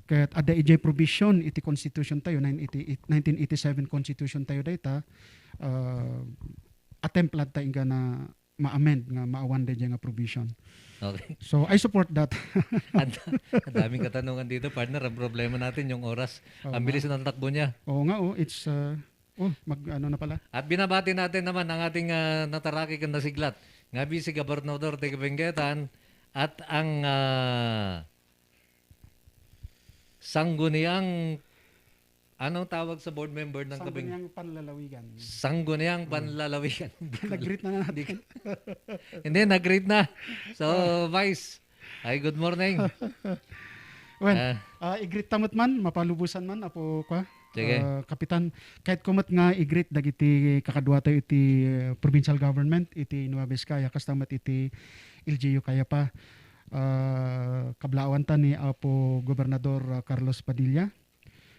ket ada ijay provision iti constitution tayo 1987 constitution tayo data attempt lang tayo nga na ma-amend nga maawan dayjay nga provision. Okay. So I support that. Ang daming katanungan dito, partner. Ang problema natin yung oras. Ang bilis ng takbo niya. Oo nga, it's ano na pala. At binabati natin naman ang ating nataraki na siglat. Ngabi si Gobernador de Benguetan at ang sangguniang anong tawag sa board member ng Sangguniang panlalawigan. Sangguniang panlalawigan. Nag-greet na natin. Hindi, nag-greet na. So, Vice, hi, good morning. Well, i-greet tamot man, mapalubusan man, apo ka. Sige. Kapitan, kahit kumot nga i-greet dagiti kakadwa tayo iti provincial government, iti Nueva Vizcaya, kastamat iti LGU kaya pa. Kablawan ta ni Apo Gobernador Carlos Padilla.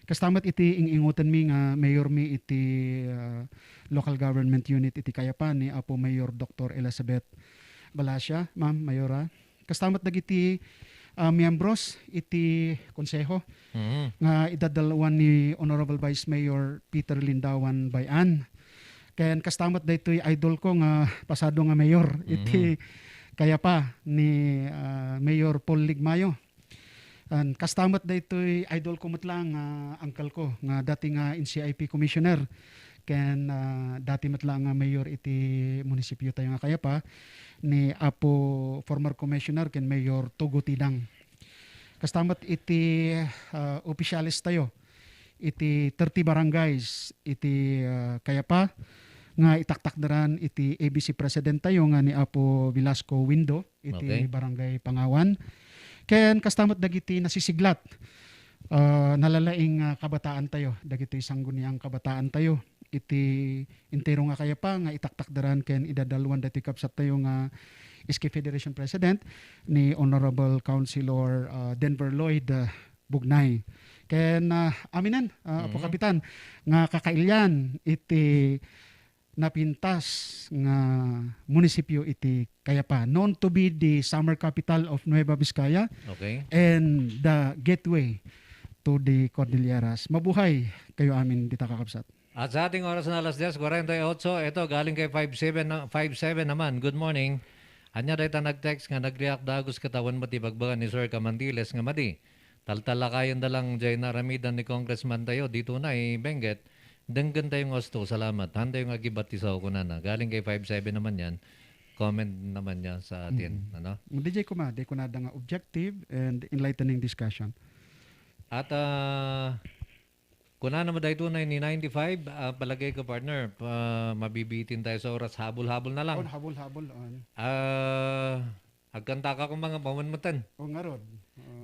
Kastamat iti ingutan mi nga mayor mi iti local government unit iti Kayapan ni Apo Mayor Dr. Elizabeth Balasya, Ma'am Mayora. Kastamat dagiti miyembros iti konseho nga idadalawan ni Honorable Vice Mayor Peter Lindawan Bayan. Ken kastamat daytoy idol ko nga pasado nga mayor iti kaya pa ni Mayor Paul Ligmayo. Kastamat daytoy idol ko lang uncle ko nga dati nga NCIP commissioner ken dati lang nga mayor iti munisipyo tayo nga kaya pa ni Apo former commissioner ken Mayor Tugo Tidang. Kastamat iti opisyalis tayo iti 30 barangays iti kaya pa nga itaktakdaran iti ABC president tayo nga ni Apo Velasco Windo iti barangay Pangawan. Ken kastamat dagiti nasisiglat nalalaing kabataan tayo dagiti sangguniang kabataan tayo iti intero nga kaya pa nga itaktakdaran ken idadalwan dati kapsat tayo nga SK Federation President ni Honorable Councilor Denver Lloyd Bugnay. Ken aminan Apo Kapitan nga kakailyan iti napintas nga munisipyo iti Kayapa, known to be the summer capital of Nueva Vizcaya and the gateway to the Cordilleras. Mabuhay kayo amin dita kakabsat. At sa ating oras na alas 10:48, ito galing kay 57 naman. Good morning. Anya dayta nag-text nga nag-react dagos katawan mati bagbagan ni Sir Camandiles nga madi. Taltala kayon dalang jay naramidan ni Congressman tayo dito na Benguet. Denggan tayong gusto. Salamat. Handa yung agibati sa ako na. Galing kay 57 naman yan. Comment naman niya sa atin. Ano? DJ ko ma. Di ko na nga objective and enlightening discussion. At kung na naman dahil tunay ni 95, palagay ko partner, mabibitin tayo sa oras. Habol-habol na lang. Habol-habol. Agkanta ka kung mga pamanmatan. O nga rod.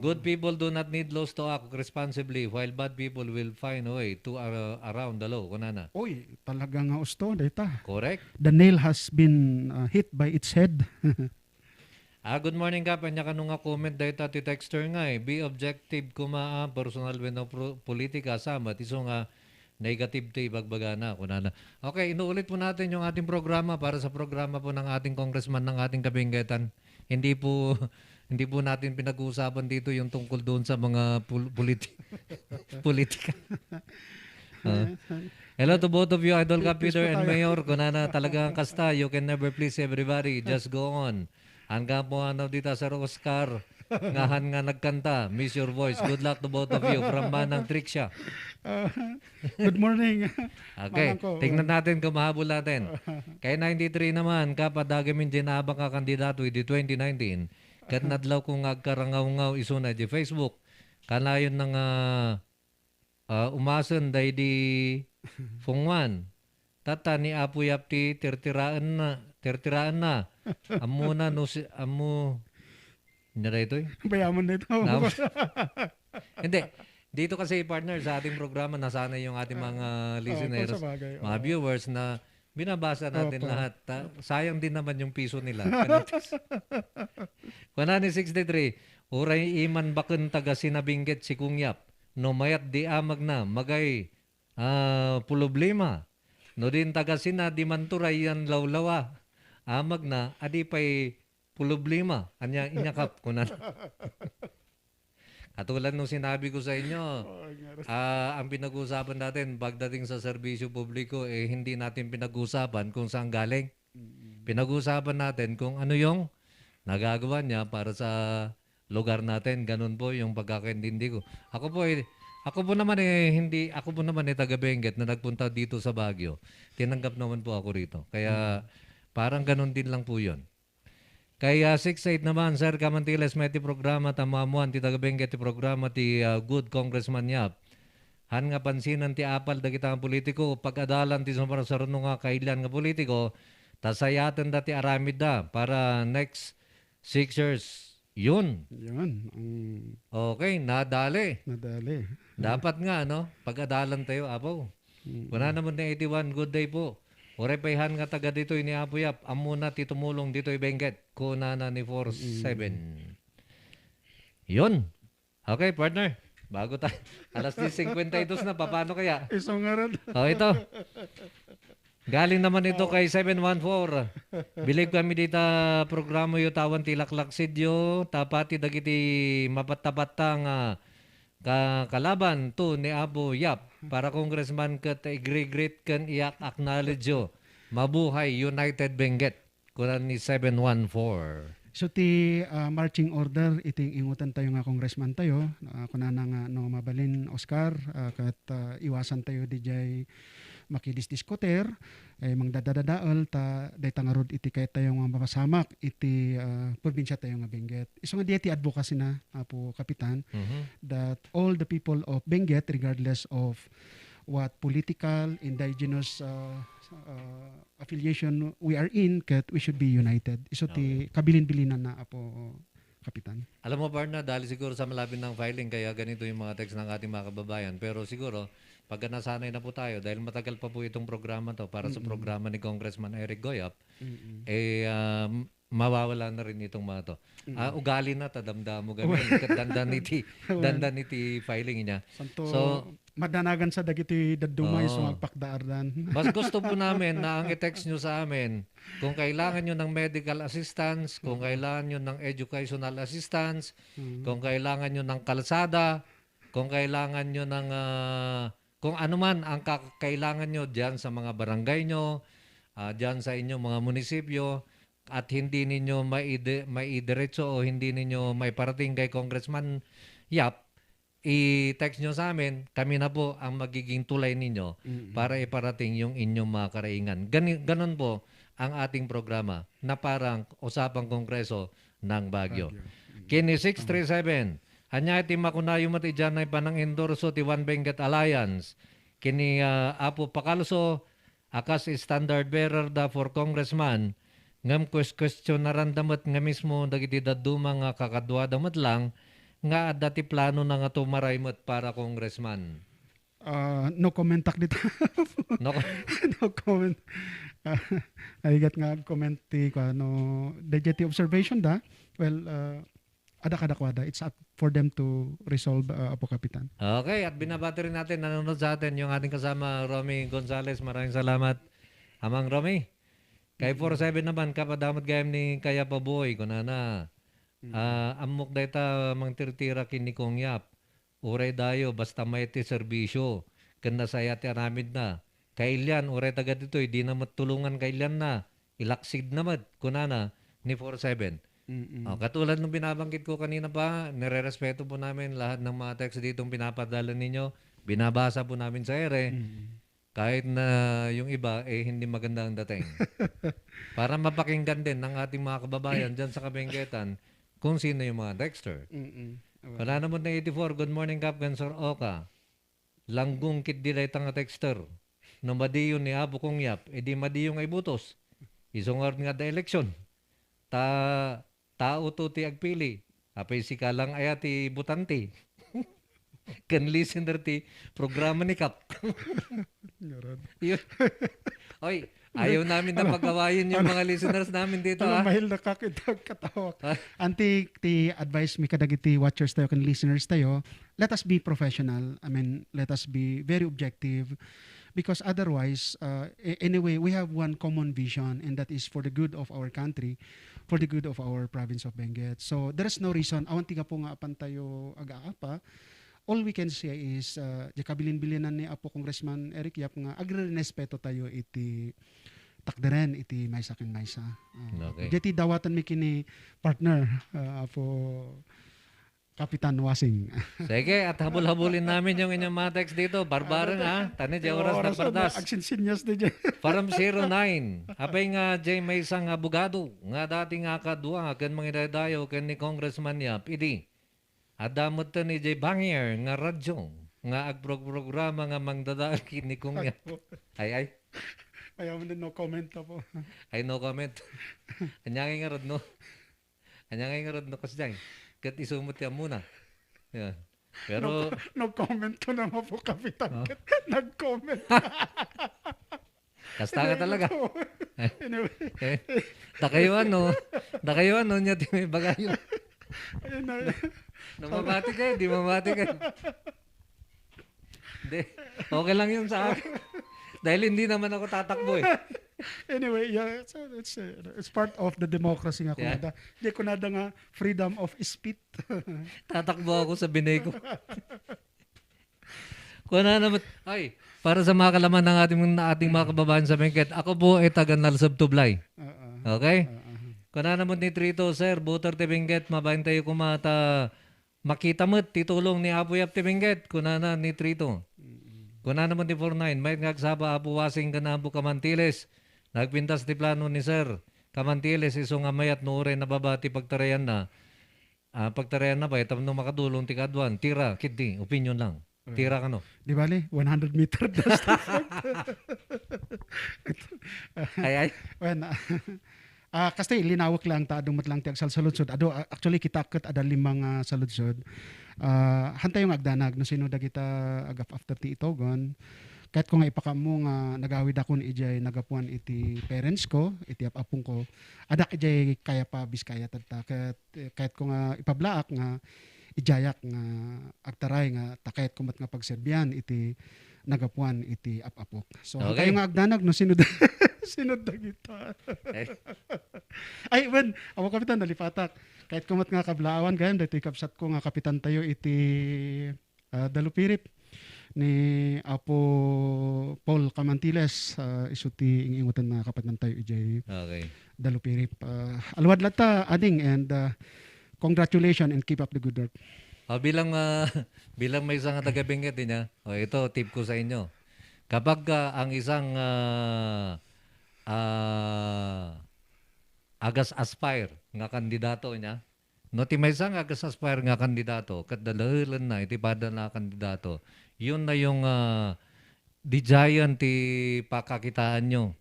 Good people do not need laws to act responsibly while bad people will find a way to around the law. Kunana. Oy, talaga nga usto, data. Correct? The nail has been hit by its head. Good morning ka. Panya ka nung nga comment data ti texter nga eh. Be objective kuma personal when no politika sama. Tiso nga negative ti bagbagana. Kunana. Okay, inuulit po natin yung ating programa para sa programa po ng ating congressman ng ating kabinggetan. Hindi po natin pinag-uusapan dito yung tungkol doon sa mga politika. Hello to both of you, Idol Ka Peter and Mayor. Kunana talagang kasta, you can never please everybody. Just go on. Hanggang po dito sa Oscar. Ngahan nga nagkanta. Miss your voice. Good luck to both of you. From Manang Triksha. Good morning. Okay, tingnan natin kung mahabol natin. Kay 93 naman, kapadagamin din abang ka kandidato di 2019. Kat nadlaw kung agkarangaw-ngaw isuna di Facebook. Kanayon ng umasan day di Fungwan. Tata ni Apo Yapti tirtiraan na. Amuna no si amu nira ito eh. Bayaman na ito. Hindi. Dito kasi partner sa ating programa nasanay yung ating mga listeners, mga viewers na binabasa natin lahat. Sayang din naman yung piso nila. 163. Uray iman bakun taga sinabingget si Kungyap. No mayat di amag na magay problema. No din taga sina di manturay yan lawlawa. Amag na adi pay problema. Anya inyakap kunan. Katulad nung sinabi ko sa inyo, ang pinag-uusapan natin pagdating sa serbisyo publiko, hindi natin pinag-uusapan kung saan galing. Pinag-uusapan natin kung ano yung nagagawa niya para sa lugar natin. Ganun po yung pagkakaintindi ko. Ako po naman taga Benguet na nagpunta dito sa Baguio. Tinanggap naman po ako rito. Kaya parang ganun din lang po yun. Kaya 6-8 naman, Sir Camantiles, may ti programa tamamuan, ti taga-Benguet ti programa ti good congressman Yap. Han nga pansinan ti apal da kita nga politiko, pag-adalan ti sumarasarunong nga kailan nga politiko, tasayatan da ti aramid da para next 6 years. Yun. Okay, nadali. Dapat nga, pag-adalan tayo, apo. Wala naman na 81, good day po. Ore payhan nga taga dito ni Apo Yap. Amuna ti tumulong dito Benguet. Kunana ni 47. Yun. Okay, partner. Bago tayo. Alas 10:52 na. Paano kaya? Isang nga rin. Ito. Galing naman ito kay 714. Bilig kami dito programa yung tawan tilaklak sidyo. Tapati dagiti mapatabatang kalaban to ni Apo Yap. Para congressman kat igregret kan iyak acknowledge yo. Mabuhay United Benguet. Kunan ni 714. So ti marching order iting ingutan tayo nga congressman tayo. Kunana nga no mabalin Oscar kat iwasan tayo DJ makidisdiskoter mangdadadaal ta dayta nga rod iti kay tayo nga mapasamak iti probinsya tayo nga Benguet. Iso nga di advocacy na Apo Kapitan that all the people of Benguet regardless of what political indigenous affiliation we are in ket we should be united. Iso ti kabilin-bilinan na Apo Kapitan. Alam mo partner, dahil siguro sa malapit ng filing kaya ganito yung mga text ng ating mga kababayan. Pero siguro pagka nasanay na po tayo dahil matagal pa po itong programa to para sa programa ni Congressman Eric Goyap, mawawala na rin itong mga to. Ugali na tadamdam mo gamin dandan iti filing niya. So madanagan sa dagiti dadumay sa magpakdaardan. Mas gusto po namin na ang i-text nyo sa amin kung kailangan nyo ng medical assistance, kung kailangan nyo ng educational assistance, kung kailangan nyo ng kalsada, kung kailangan nyo ng kung ano man ang kailangan nyo dyan sa mga barangay nyo, dyan sa inyong mga munisipyo, at hindi ninyo maidiretso o hindi ninyo may parating kay Congressman Yap, i-text nyo sa amin, kami na po ang magiging tulay ninyo para iparating yung inyong mga karaingan. Ganon po ang ating programa na parang usapang kongreso ng Baguio. Kini 637, hanya iti makunayo mati dyan ay panang endorso ti One Benguet Alliance. Kini Apo Pacalso, akas standard bearer da for congressman, ngam question na randamat nga mismo dagiti daduma nga kakadwa damat lang, nga dati plano na nga tumaraymot para congressman. No comment tak dito. No? No comment. I got nga comment ti ko ano dejeti observation da. Well, ada kwada. It's up for them to resolve Apo Kapitan. Okay, at binabati rin natin, nanonood sa atin yung ating kasama, Romy Gonzales. Maraming salamat. Amang Romy. Kay 47 naman, kapadamot gayam ni Kaya Paboy. Kunana, amok dayta mang tirtira kinikong yap. Uray dayo, basta may ti serbisyo. Kanda saya ti aramid na. Kailyan, uray taga dito, di na matulungan kailyan na. Ilaksid naman, kunana, ni 47. Katulad ng binabanggit ko kanina pa, nire-respeto po namin lahat ng mga text ditong pinapadala ninyo. Binabasa po namin sa ere. Kahit na yung iba, hindi maganda ang dating. Para mapakinggan din ng ating mga kababayan dyan sa Kabenggetan kung sino yung mga texter. Wala naman na 84, good morning Captain Sir Oka. Langgung kit dilay tanga texter. No madiyon ni Abo kong yap, edi madiyong ay butos. Isungor nga da eleksyon. Tao to ti agpili. Apay si kalang ayati butanti. Can listener ti programa ni Kap. Yun. Oy, ayaw namin na pagawain yung mga listeners namin dito. Mahil na kakitag-katawak. Anti ti advice mi kadagiti watchers tayo kan listeners tayo, let us be professional. I mean, let us be very objective. Because otherwise, anyway, we have one common vision, and that is for the good of our country, for the good of our province of Benguet. So there is no reason, awan tiga po nga apan tayo aga-apa. All we can say is, kabilin-bilinan ni Apo Congressman Eric Yap nga, agre-respeto tayo iti takderen, iti maysa ken maysa. Okay. Jeti dawatan mi kini partner, Apo Kapitan Wasing. Sige, at habol-habulin namin yung inyong mga text dito. Barbarang ha. Tani, di oras na pardas. Agsinsinyas na dyan. From 09. Apay nga, Jay may isang abogado. Nga dati nga kadwa, kan mga idadayo, kan ni Congressman Yap. Idi. Adamot to ni Jay Bangier, nga radyo. Nga agprograma nga mangdadaan ni Kong Yap. Ay. Ayaw mo na no comment na po. Ay, no comment. Anyangay nga rod, no? Anyangay nga rod, no? Kasi dyan. Kat isumot yan muna. Yan. Pero... No comment to naman po, Kapitan. Nag-comment. Kasta ka talaga. Anyway. Takayuan, no? Takayuan, no? Niya, di may bagayo. Namamati kayo, di mamati kayo. Hindi. Okay lang yun sa akin. Dahil hindi naman ako tatakbo eh. Anyway, yeah, so it's part of the democracy nga kunada. Di kunada nga freedom of speech. Tatakbo ako sa binay ko. Kuna naman, ay, para sa mga kalaman ng ating mga kababayan sa Benguet, ako po ay taga Nalsab Tublay. Okay? Kuna naman ni Trito, sir, buter ti Benguet, mabayin tayo kumata, makita mo't titulong ni Apo Yap ti Benguet. Kuna na ni Trito. Kuna naman ni 49, may nagsaba Apo Wasing kanabo Kamantiles. Nagpintas ti plano ni Sir Kamantiles isong amayat nuure na babati pagtarayan na. Pagtarayan na ba, itam nung makadulong ti kadwan. Tira, kiti, opinion lang. Tira ka no. Di bali, 100 meter dust. Ay. When, kasi linawak lang ta dumat lang ti agsalsaludsod. Ado actually kita ket ada 5 saludsod. Hantay yung agdanag no sino dagita agap after ti itogon. Kahit ko nga ipakamo nga nagawid akon ijay nagapuan iti parents ko, iti apapong ko. Adak ijay kaya pa biskaya tadta. Kahit ko nga ipablaak nga ijayak nga agtaray nga takayat kumat nga pagserbian iti nagapuan iti apapok. So okay. Kayo nga agdanag no sinod sinod dagita. Ay when amo kapitan nalipatak. Kahit kumat nga kablaawan gayam dito kapsat ko nga kapitan tayo iti Dalupirip ni Apo Paul Kamantiles isuti ingingutan na kapatnan tayo ijay okay. Dalupirip. Alwad lata ading and congratulations and keep up the good work. Bilang may isang taga Benguet niya, ito tip ko sa inyo. Kapag ang isang agas aspire nga kandidato niya, no ti may isang agas aspire nga kandidato, kat dalalan na itipada na kandidato, yun na yung the giant ti pakakitaan nyo.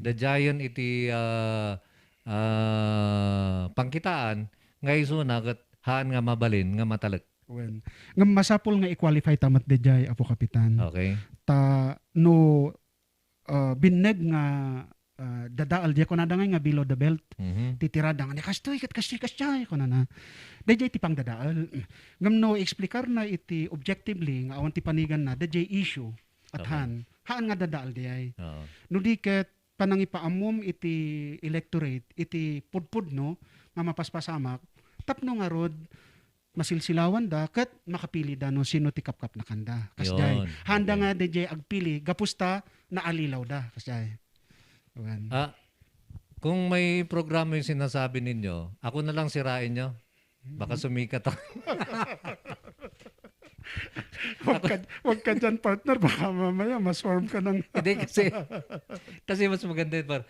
The giant iti pangkitaan, nga iso na kat haan nga mabalin nga matalag. Wen. Nga masapol nga i-qualify tamat dejay Apo Kapitan. Okay? Ta no binneg nga dadaal di ko na nga below the belt. Mhm. Titirada nga kastoy ko na. Dejay ti pang dadaal. Ngam no explikar na iti objectively nga awan ti panigan na dejay issue at Okay. haan nga dadaal diyay. Oo. No diket panangipaamom iti electorate iti pudpud no nga mapaspasamak tapno nga rod masilsilawan da ket makapili da no sino ti kapkap na kanda. Kasjay. Yun. Handa Okay. nga dejay agpili gapusta naalilaw da kasjay. Wen. Kung may programa yung sinasabi ninyo, ako na lang sirain nyo. Baka sumikat ako. Wag ka dyan, partner. Baka mamaya maswarm ka ng... Hindi kasi mas maganda yun.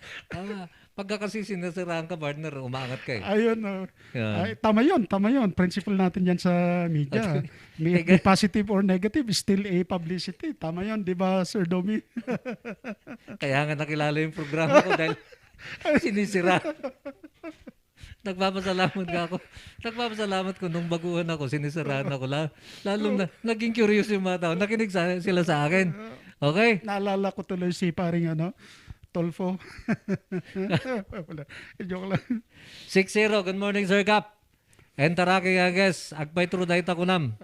Pagka kasi sinasiraan ka, partner, umaangat ka eh. Ayun. Yeah. Ay, tama yun. Principle natin yan sa media. May positive or negative, still a publicity. Tama yun, di ba, Sir Domi? Kaya nga nakilala yung programa ko dahil sinisira. Nagpapasalamat ka ako. Nagpapasalamat ko nung baguhan ako, sinisiraan ako. Lalong na, naging curious yung mga tao. Nakinig sila sa akin. Okay? Naalala ko tuloy si paring Tolfo. Wala. Joke lang. 6-0. Good morning, Sir Cap. Entaraki ages. Agpay true dayta kunam.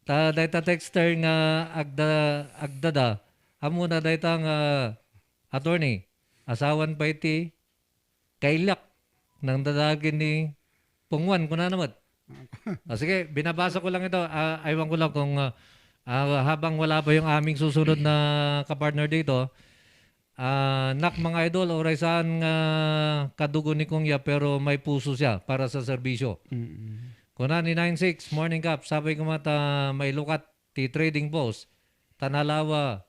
Ta dayta texter nga agdada. Amo na dayta nga attorney. Asawan pa iti kailak nang dadagin ni Pungwan kuna naman. Sige, binabasa ko lang ito. Aywan ko lang kung habang wala pa yung aming susunod na kapartner dito. Nak mga idol, oray saan nga kadugo ni Kung Ya pero may puso siya para sa serbisyo. Kuna ni 96, Morning Cup, sabi ko mata may lukat ti trading post, tanalawa,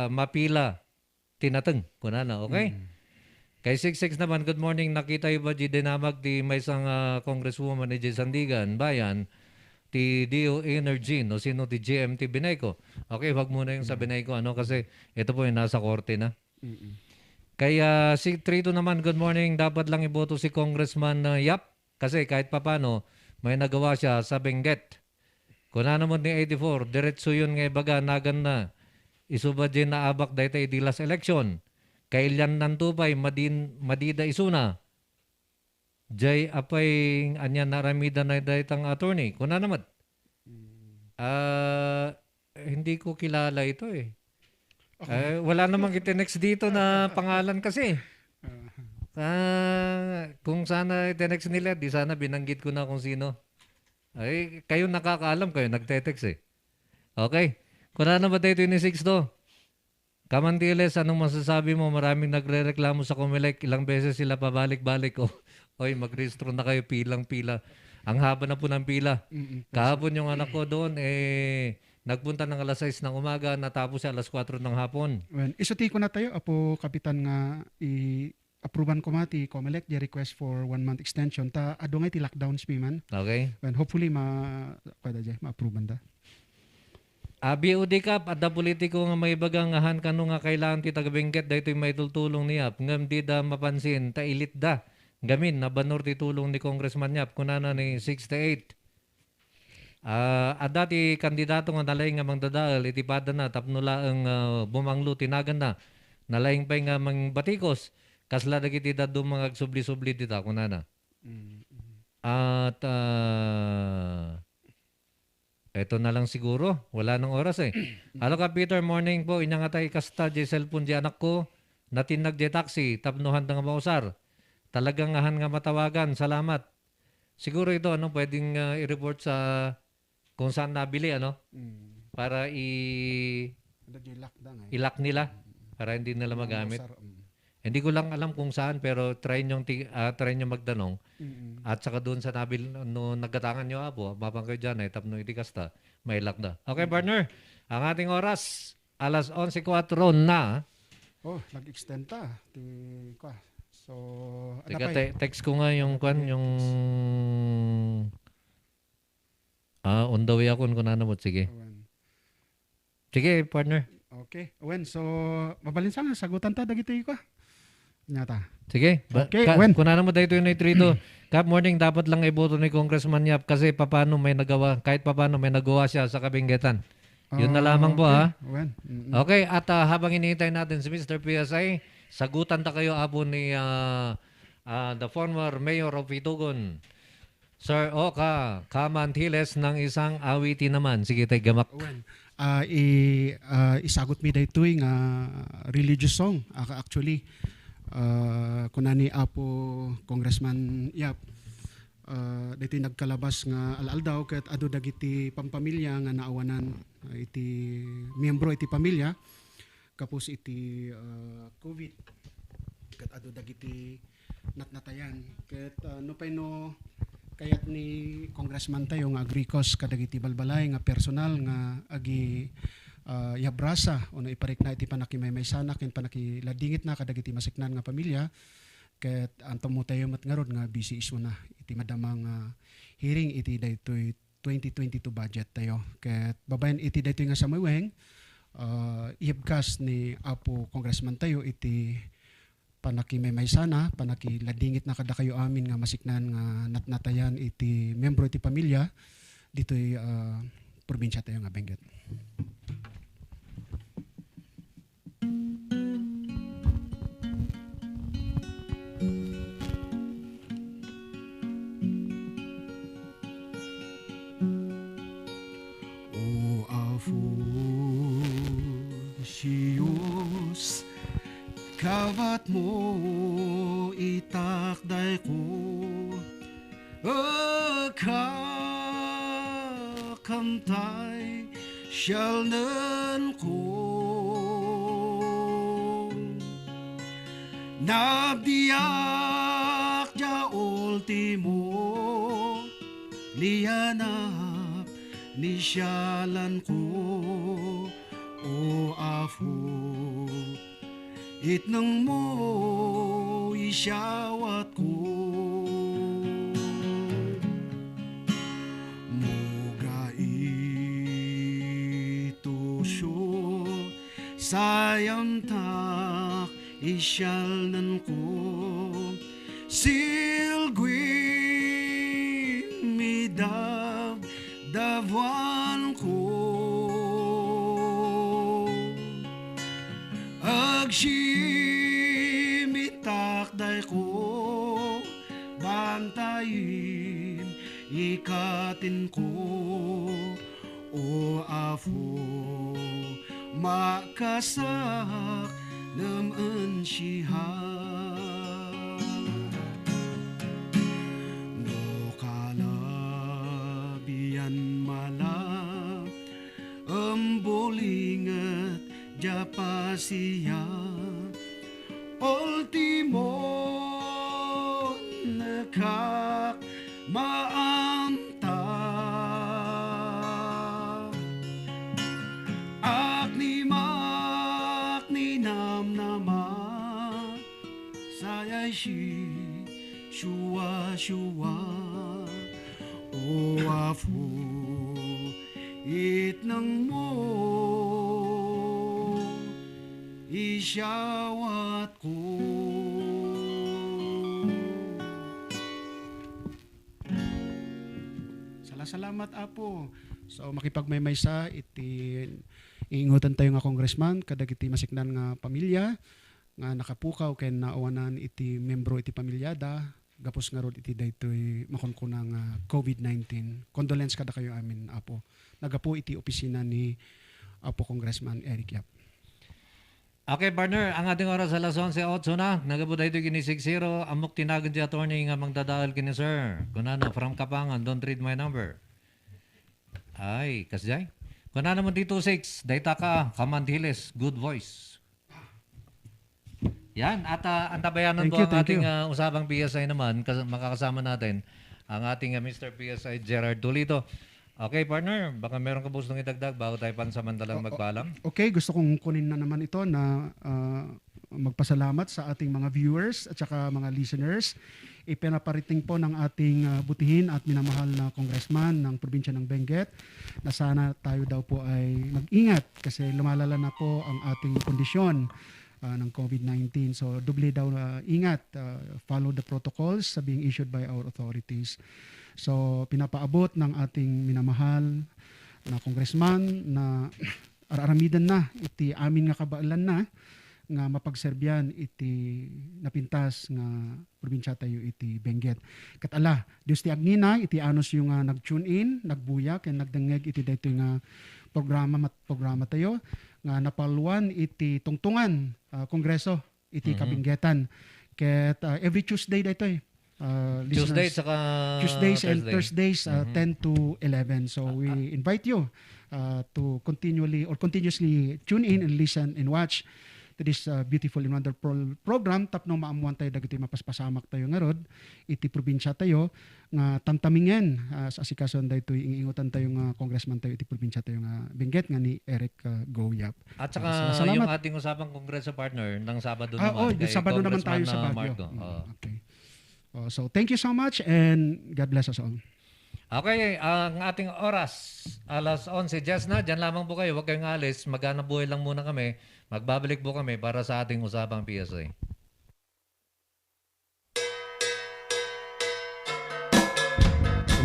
mapila, tinateng. Kuna na, okay? Kay 66 naman, good morning, nakita yung ba di dinamag di may isang congresswoman ni J. Sandigan, bayan, ti DO Energy, no? Sino ti GMT Binayco. Okay, wag muna yung sa Binayco, kasi ito po yung nasa korte na. Kaya si Trito naman, good morning, dapat lang iboto si Congressman Yap, kasi kahit papano, may nagawa siya sa Benguet. Kung ano naman ni 84, diretso yun nga baga nagan na. Isuba din na abak dahil di last election. Kailan nantupay madida isuna. Jay apay anya naramida na daytang attorney. Kung ano naman. Hindi ko kilala ito eh. Wala namang itinext dito na pangalan kasi. Kung sana itinext nila, di sana binanggit ko na kung sino. Ay, kayo nakakaalam, kayo nagtetext eh. Okay. Kung ano ba tayo 26 to? Kamantiles, anong masasabi mo? Maraming nagre-reklamo sa Comelec. Ilang beses sila pabalik-balik. Oy, mag-registro na kayo, pilang-pila. Ang haba na po ng pila. Kahapon yung anak ko doon, nagpunta ng alas 6 ng umaga, natapos siya alas 4 ng hapon. Well, isuti ko na tayo, Apo Kapitan nga approvean ko mati Comelec the request for 1 month extension. Ta adungay ti lockdown man. Okay. Well, hopefully ma-approvean da. BOD Cup, at da politiko nga may bagang ahan kano nga kailangan ti taga-Benguet dahito may tultulong niyap. Ngam di da mapansin, ta ilit da. Gamin, nabanor ti tulong ni Congressman Yap, kunana ni 68. At dati kandidato nga nalaing nga mang dadaal, itipada na, tapnula ang bumanglo, tinagan na. Nalaing pa nga mang batikos, kasla na kiti da mga subli-subli dita, kunana. At eto na lang siguro, wala nang oras eh. Halo ka Peter, morning po, inyangatay kasta, di cellphone di anak ko, natinag di taxi, tapnuhan nga mausar. Talagang ahan nga matawagan, salamat. Siguro ito, pwedeng i-report sa kung saan nabili, para i-lock nila, para hindi nila magamit. Hindi ko lang alam kung saan, pero try nyo magdanong. At saka doon sa nabil, no naggatangan nyo apo, mapang kayo dyan, tapno itikasta, may lock na. Okay, partner, ang ating oras, alas 11:04 na. Oh, nag-extend ta. So, Teka, text ko nga yung on the way ako kung ano mo. Sige. Sige, partner. Okay. So, mabalinsan, sagutan ta, dagiti ko. Nyata. Sige. Okay, Wen. Kunanan mo dito yung nitrito. Kap morning, dapat lang iboto ni Congressman Yap kasi papano may nagawa, kahit papano may nagawa siya sa Kabingetan. Yun na lamang po, ha? Wen. Okay, at habang hinihintay natin si Mr. PSI, sagutan ta kayo apo ni the former Mayor of Itugon, Sir Oka Kamantiles ng isang awiti naman. Sige, tayo gamak. Wen. Isagot mi daytoy nga religious song. Actually, kunani apo Congressman Yap, dito nagkalabas nga alaldaw ket adu dagiti pampamilya nga naawanan iti miyembro iti pamilya kapos iti COVID ket adu dagiti natnatayan ket no payno kayat ni Congressman tayo nga agrikos kadagiti balbalay nga personal nga agi yabrasa o iparik na iti panakimaymaysanak ken panakiladingit na kadagiti masiknan nga pamilya ket antom mo tayo matngarod nga busy isu na iti madamang hearing iti daytoy 2022 budget tayo ket babayan iti daytoy nga samayweng iibkas ni apo Congressman tayo iti panakimaymaysana panakiladingit na kada kayo amin nga masiknan nga natnatayan iti membro iti pamilya ditoy probinsya tayo nga Benguet. Siyos kavat mo itakday ko kakantay siyalnan ko nabdiyak ja ultimo liyanap ni syalan ko o afu itnang mo isyawat ko moga ito siyo sayang tak isyalnan ko silgwin midab davan ko agsimitakday ko bantayin ikatin ko o afo makasak naman siya no kalabian mala ambolingat japa siya ultimo nakak maanta akni namnama sayay si shua o afu itnang mo isyawat ko. Salamat apo. So makipagmaymaysa iti ingutan tayo nga congressman kadagiti masiknan nga pamilya nga nakapukaw ken naawanan iti membro iti pamilyada gapos nga rod iti daytoy makunkuna nga COVID-19. Condolence kada kayo amin apo. Nagapo iti opisina ni apo Congressman Eric Yap. Okay, partner, ang ating oras sa alas 11:08 na. Nagabuday ito kini 6-0. Amok tinagan di attorney nga magdadahal kini sir. Kunano, from Kapangan, don't read my number. Ay, kasjay. Kunano mo dito 6, dayta ka, Kamantiles, good voice. Yan, at antabayanan po ang ating usapang PSI naman. Makakasama natin ang ating Mr. PSI Gerard Tulito. Okay, partner, baka meron ka gustong idagdag bago tayo pansamantalang magpaalam. Okay, gusto kong kunin na naman ito na magpasalamat sa ating mga viewers at saka mga listeners. Ipinaparating po ng ating butihin at minamahal na congressman ng probinsya ng Benguet na sana tayo daw po ay mag-ingat kasi lumalala na po ang ating kondisyon. ng COVID-19. So doble daw ingat, follow the protocols being issued by our authorities. So pinapaabot ng ating minamahal na congressman na aramidan na iti amin nga kabailan na nga mapagserbyan iti napintas nga probinsya tayo iti Benguet. Katala, Diyos ti agnina iti anos yung nag-tune in, nagbuyak, and nagdangeg iti dayto nga programa tayo nga napaluan iti tungtungan kongreso iti Kabinggetan. Ket every Tuesday dayto Tuesday saka Tuesdays and Thursday. Thursdays 10 to 11. So we invite you to continuously tune in and listen and watch to this beautiful and wonderful program. Tapno maamuan tayo dagiti mapaspasamak tayo nga rod iti probinsya tayo nga tamtamingen sa asikason dayto ingutan tayo nga congressman tayo iti probinsya tayo nga Benguet nga ni Eric Goyap. At saka yung ating usapang kongreso partner ng Sabado naman kay Sabado naman tayo sa Baguio. Okay. So thank you so much and God bless us all. Okay, ang ating oras, alas 11, just na, dyan lamang po kayo, huwag kayong alis, maghanap buhay lang muna kami, magbabalik po kami para sa ating usapang PSA.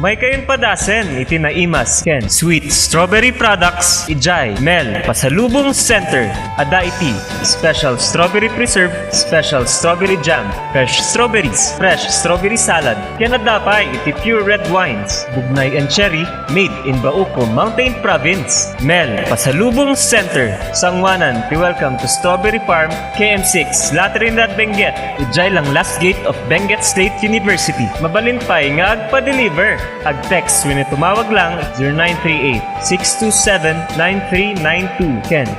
May kayong padasen, iti naimas, ken sweet strawberry products, ijay, Mel, Pasalubong Center, ada iti, special strawberry preserve, special strawberry jam, fresh strawberry salad, ken adapay iti pure red wines, bugnay and cherry, made in Bauco Mountain Province. Mel, Pasalubong Center, Sangwanan, welcome to Strawberry Farm, KM6, Latrinidad, Benguet, ijay lang last gate of Benguet State University. Mabalin pa'y nga agpa-deliver. Ag-text when tumawag lang 0938-627-9392. Ken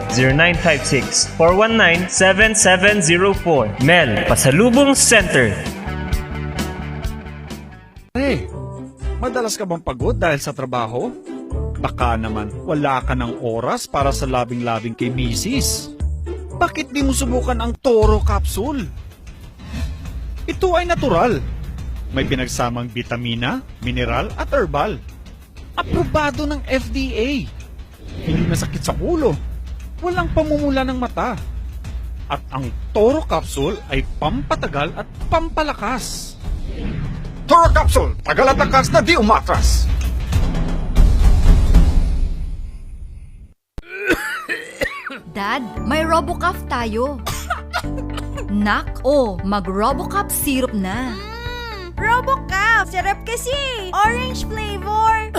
0956-419-7704. Mel, Pasalubong Center. Hey, madalas ka bang pagod dahil sa trabaho? Baka naman wala ka ng oras para sa labing-labing kay misis. Bakit di mo subukan ang Toro Capsule? Ito ay natural. May pinagsamang bitamina, mineral at herbal. Aprobado ng FDA. Hindi masakit sa ulo. Walang pamumula ng mata. At ang Toro Capsule ay pampatagal at pampalakas. Toro Capsule, tagal at lakas na di umatras. Dad, may RoboCaf tayo. Nak, mag-RoboCaf syrup na. RoboCaf! Sarap kasi! Orange flavor!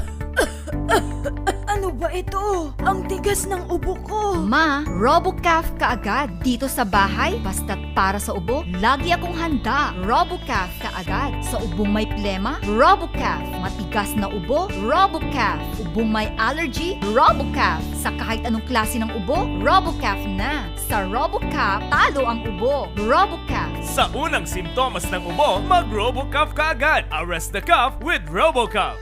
Ano ba ito? Ang tigas ng ubo ko. Ma, RoboCaf kaagad. Dito sa bahay, basta't para sa ubo, lagi akong handa. RoboCaf kaagad. Sa ubong may plema, RoboCaf. Matigas na ubo, RoboCaf. Ubong may allergy, RoboCaf. Sa kahit anong klase ng ubo, RoboCaf na. Sa RoboCaf, talo ang ubo. RoboCaf. Sa unang simptomas ng ubo, mag-RoboCaf ka agad. Arrest the cough with RoboCaf.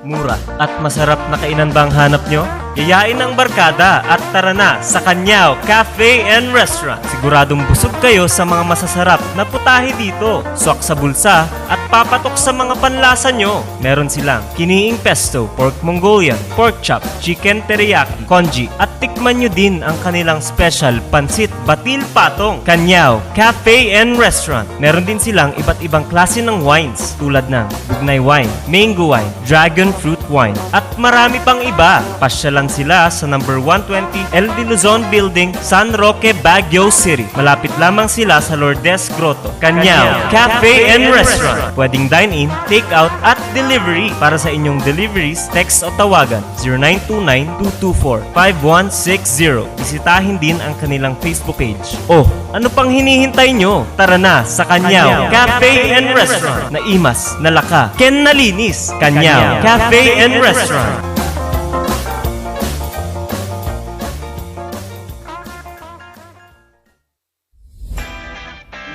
Mura at masarap na kainan ba ang hanap nyo? Yayain ang barkada at tara na sa Kanyao Cafe and Restaurant. Siguradong busog kayo sa mga masasarap na putahe dito. Swak sa bulsa at papatok sa mga panlasa nyo. Meron silang kiniing pesto, pork Mongolian, pork chop, chicken teriyaki, congee at tikman nyo din ang kanilang special pansit batil patong. Kanyao Cafe and Restaurant. Meron din silang iba't ibang klase ng wines tulad ng bugnay wine, mango wine, dragon fruit wine at marami pang iba. Pasya lang sila sa number 120 El de Luzon Building, San Roque, Baguio City. Malapit lamang sila sa Lourdes Grotto. Kanyao Cafe and Restaurant. Pwedeng dine-in, take-out at delivery. Para sa inyong deliveries, text o tawagan 0929-224-5160. Bisitahin din ang kanilang Facebook page. Ano pang hinihintay nyo? Tara na sa Kanyao Cafe and Restaurant. Naimas, nalaka, ken nalinis. Kanyao Cafe and Restaurant.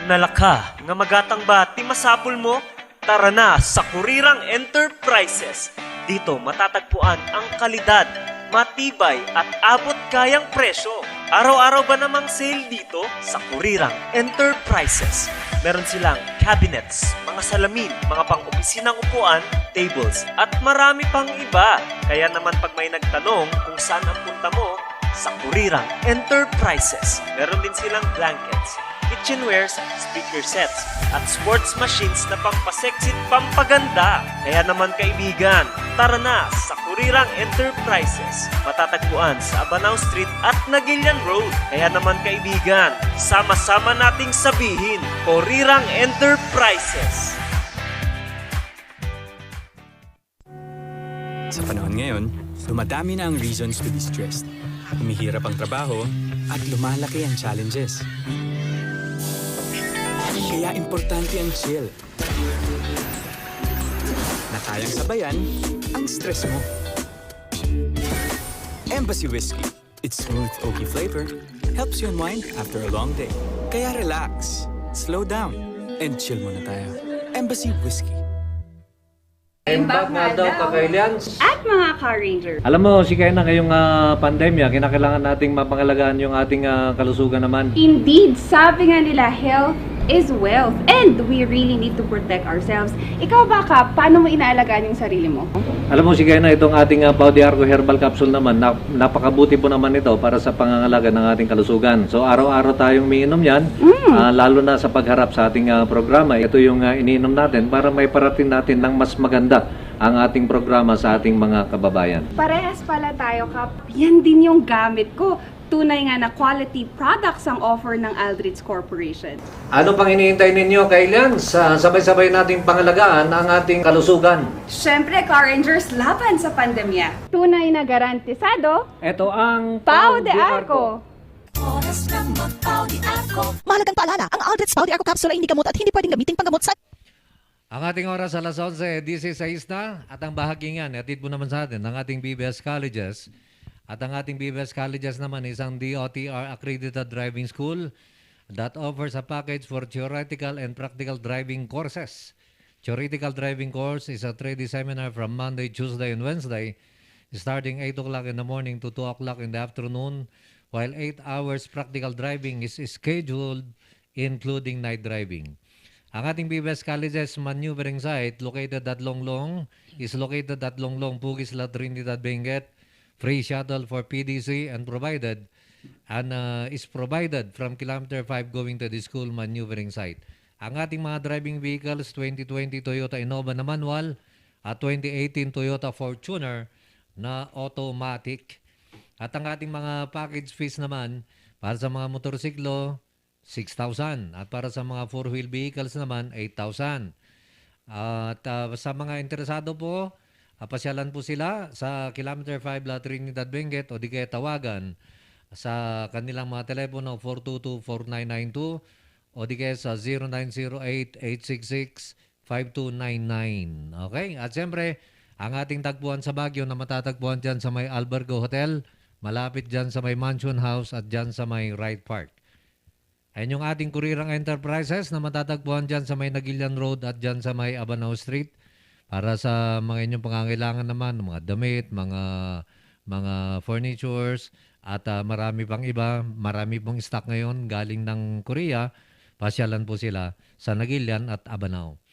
Nalaka, nga magatang ba ti masapul mo? Tara na sa Kurirang Enterprises. Dito matatagpuan ang kalidad, matibay at abot kayang presyo. Araw-araw ba namang sale dito sa Kurirang Enterprises? Meron silang cabinets, mga salamin, mga pang-opisinang upuan, tables, at marami pang iba. Kaya naman pag may nagtanong kung saan ang punta mo, sa Kurirang Enterprises. Meron din silang blankets, kitchenwares, speaker sets, at sports machines na pampaseksi at pampaganda. Kaya naman kaibigan, tara na sa Kurirang Enterprises. Matatagpuan sa Abanao Street at Nagilian Road. Kaya naman kaibigan, sama-sama nating sabihin, Kurirang Enterprises. Sa panahon ngayon, dumadami na ang reasons to be stressed. Humihirap ang trabaho at lumalaki ang challenges. Kaya importante ang chill. Na kayang sabayan ang stress mo. Embassy Whiskey. Its smooth, oaky flavor helps you unwind after a long day. Kaya relax, slow down, and chill muna tayo. Embassy Whiskey. Impact nga daw, Kakailians. At mga Car Ranger. Alam mo, si Kaya na ngayong pandemya, kinakailangan nating mapangalagaan yung ating kalusugan naman. Indeed, sabi nga nila, health is wealth. And we really need to protect ourselves. Ikaw ba, Kap, paano mo inaalagaan yung sarili mo? Alam mo, si Kaya na itong ating Pau de Arco Herbal Capsule naman, napakabuti po naman ito para sa pangangalaga ng ating kalusugan. So, araw-araw tayong umiinom yan, lalo na sa pagharap sa ating programa. Ito yung iniinom natin para may parating natin ng mas maganda ang ating programa sa ating mga kababayan. Parehas pala tayo, Kap. Yan din yung gamit ko. Tunay nga na quality products ang offer ng Aldrich Corporation. Ano pang iniintay ninyo, Kailians? Sabay-sabay nating pangalagaan ang ating kalusugan. Siyempre, Car Rangers, laban sa pandemya. Tunay na garantisado, Ito ang Pau de Arco. Mahalagang paalala, ang Aldrich Pau de Arco Capsule ay hindi gamot at hindi pwedeng gamitin panggamot sa... Ang ating oras alas 11:16 na at ang bahagingan, atid po naman sa atin ng ating BBS Colleges. At ang ating BBS Colleges naman is ang DOTR Accredited Driving School that offers a package for theoretical and practical driving courses. Theoretical driving course is a 3-day seminar from Monday, Tuesday, and Wednesday, starting 8 o'clock in the morning to 2 o'clock in the afternoon, while 8 hours practical driving is scheduled, including night driving. Ang ating BBS Colleges maneuvering site located at Longlong is located at Longlong, Bugis, La Trinidad, Benguet. Free shuttle for PDC and is provided from kilometer 5 going to the school maneuvering site. Ang ating mga driving vehicles, 2020 Toyota Innova na manual at 2018 Toyota Fortuner na automatic. At ang ating mga package fees naman para sa mga motorsiklo, 6,000. At para sa mga 4-wheel vehicles naman, 8,000. At sa mga interesado po, pasyalan po sila sa kilometer 5 La Trinidad, Benguet o di kaya tawagan sa kanilang mga telepono 422-4992 o di kaya sa 0908-866-5299. Okay? At siyempre, ang ating tagpuan sa Baguio na matatagpuan dyan sa may Albergo Hotel, malapit dyan sa may Mansion House at dyan sa may Wright Park. Ayan yung ating Kurirang Enterprises na matatagpuan dyan sa may Nagilian Road at dyan sa may Abanao Street. Para sa mga inyong pangangailangan naman, mga damit, mga furnitures, at marami pang iba, marami pong stock ngayon galing ng Korea, pasyalan po sila sa Nagilian at Abanao.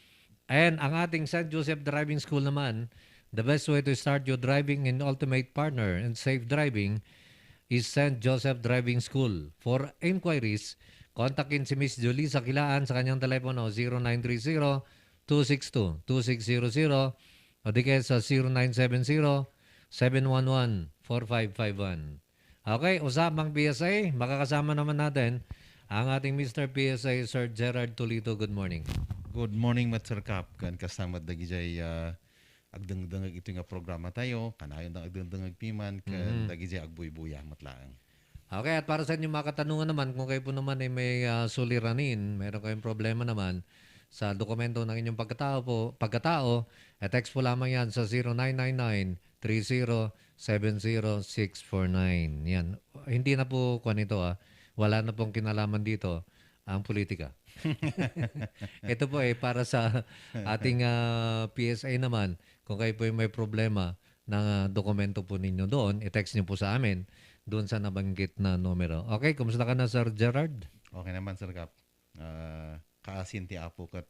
And ang ating St. Joseph Driving School naman, the best way to start your driving and ultimate partner in safe driving is St. Joseph Driving School. For inquiries, kontakin si Miss Julie sa Kilaan sa kanyang telepono 0930-262-2600 o di kaya sa 0970-711-4551. Okay, usapang PSA, makakasama naman natin ang ating Mr. PSA, Sir Gerard Tolito. Good morning. Good morning, Sir Kap. Kan kasama dagi jay agdang-dangag ito nga programa tayo. Kanayon ng agdang-dangag piman. Kan dagi jay agbuy-buya matlaang. Okay, at para sa inyo mga katanungan naman, kung kayo po naman ay may suliranin, meron kayong problema naman sa dokumento ng inyong pagkatao, text po lamang yan sa 0999-3070649. Yan. Hindi na po kuwan ito wala na pong kinalaman dito ang politika. Ito po para sa ating PSA naman, kung kayo po may problema ng dokumento po ninyo doon, i-text nyo po sa amin doon sa nabanggit na numero. Okay, kumusta ka na, Sir Gerard? Okay naman, Sir Kap. kaasin ti Apo kat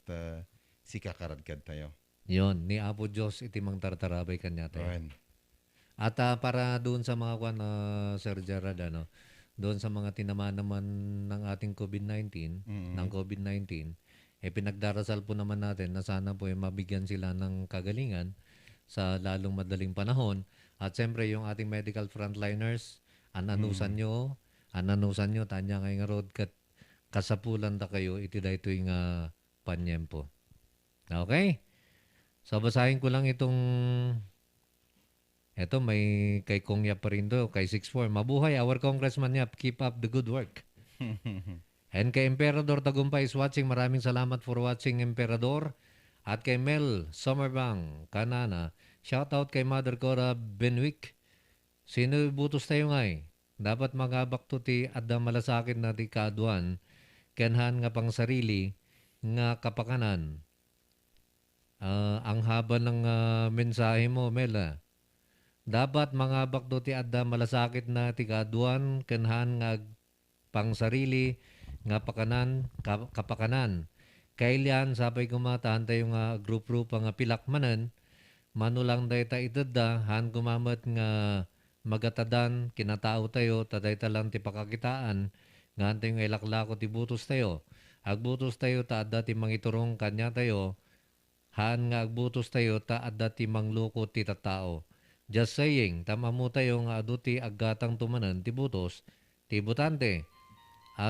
si kakaradkad tayo. Yon, ni Apo Diyos iti mang tartarabay kanya tayo. Awen. At para doon sa mga kwan, Sir Gerard, doon sa mga tinamaan naman ng ating COVID-19, ng COVID-19, pinagdarasal po naman natin na sana po mabigyan sila ng kagalingan sa lalong madaling panahon. At siyempre yung ating medical frontliners, ananusan nyo, tanya ngay nga road kat kasapulan ta kayo, iti dahito yung panyempo. Okay? So basahin ko lang itong eto, may kay Kong Yap pa rin do, kay 6'4". Mabuhay, our Congressman Yap. Keep up the good work. And kay Emperador Tagumpay is watching. Maraming salamat for watching, Emperador. At kay Mel Summerbang Kanana. Shout out kay Mother Cora Benwick. Sino butos tayo ngay? Dapat magabak to ti adda malasakit na ti kaduan. Kenhan nga pang sarili nga kapakanan. Ang haba ng mensahe mo, Mel. Dapat mga bakdo ti adda malasakit na ti kaduan kenhan nga pang sarili nga kapakanan. Kailan sabay kumatahan tayo nga group nga pilakmanan manulang day ta itadda han gumamat nga magatadan kinatao tayo taday talang ti pakakitaan nga antay nga ilaklako ti butos tayo. Agbutos tayo ta adda ti mangiturong kanya tayo han nga agbutos tayo ta adda ti mangluko ti tatao. Just saying, tama mo tayo nga aduti aggatang tumanan, ti butos, ti butante.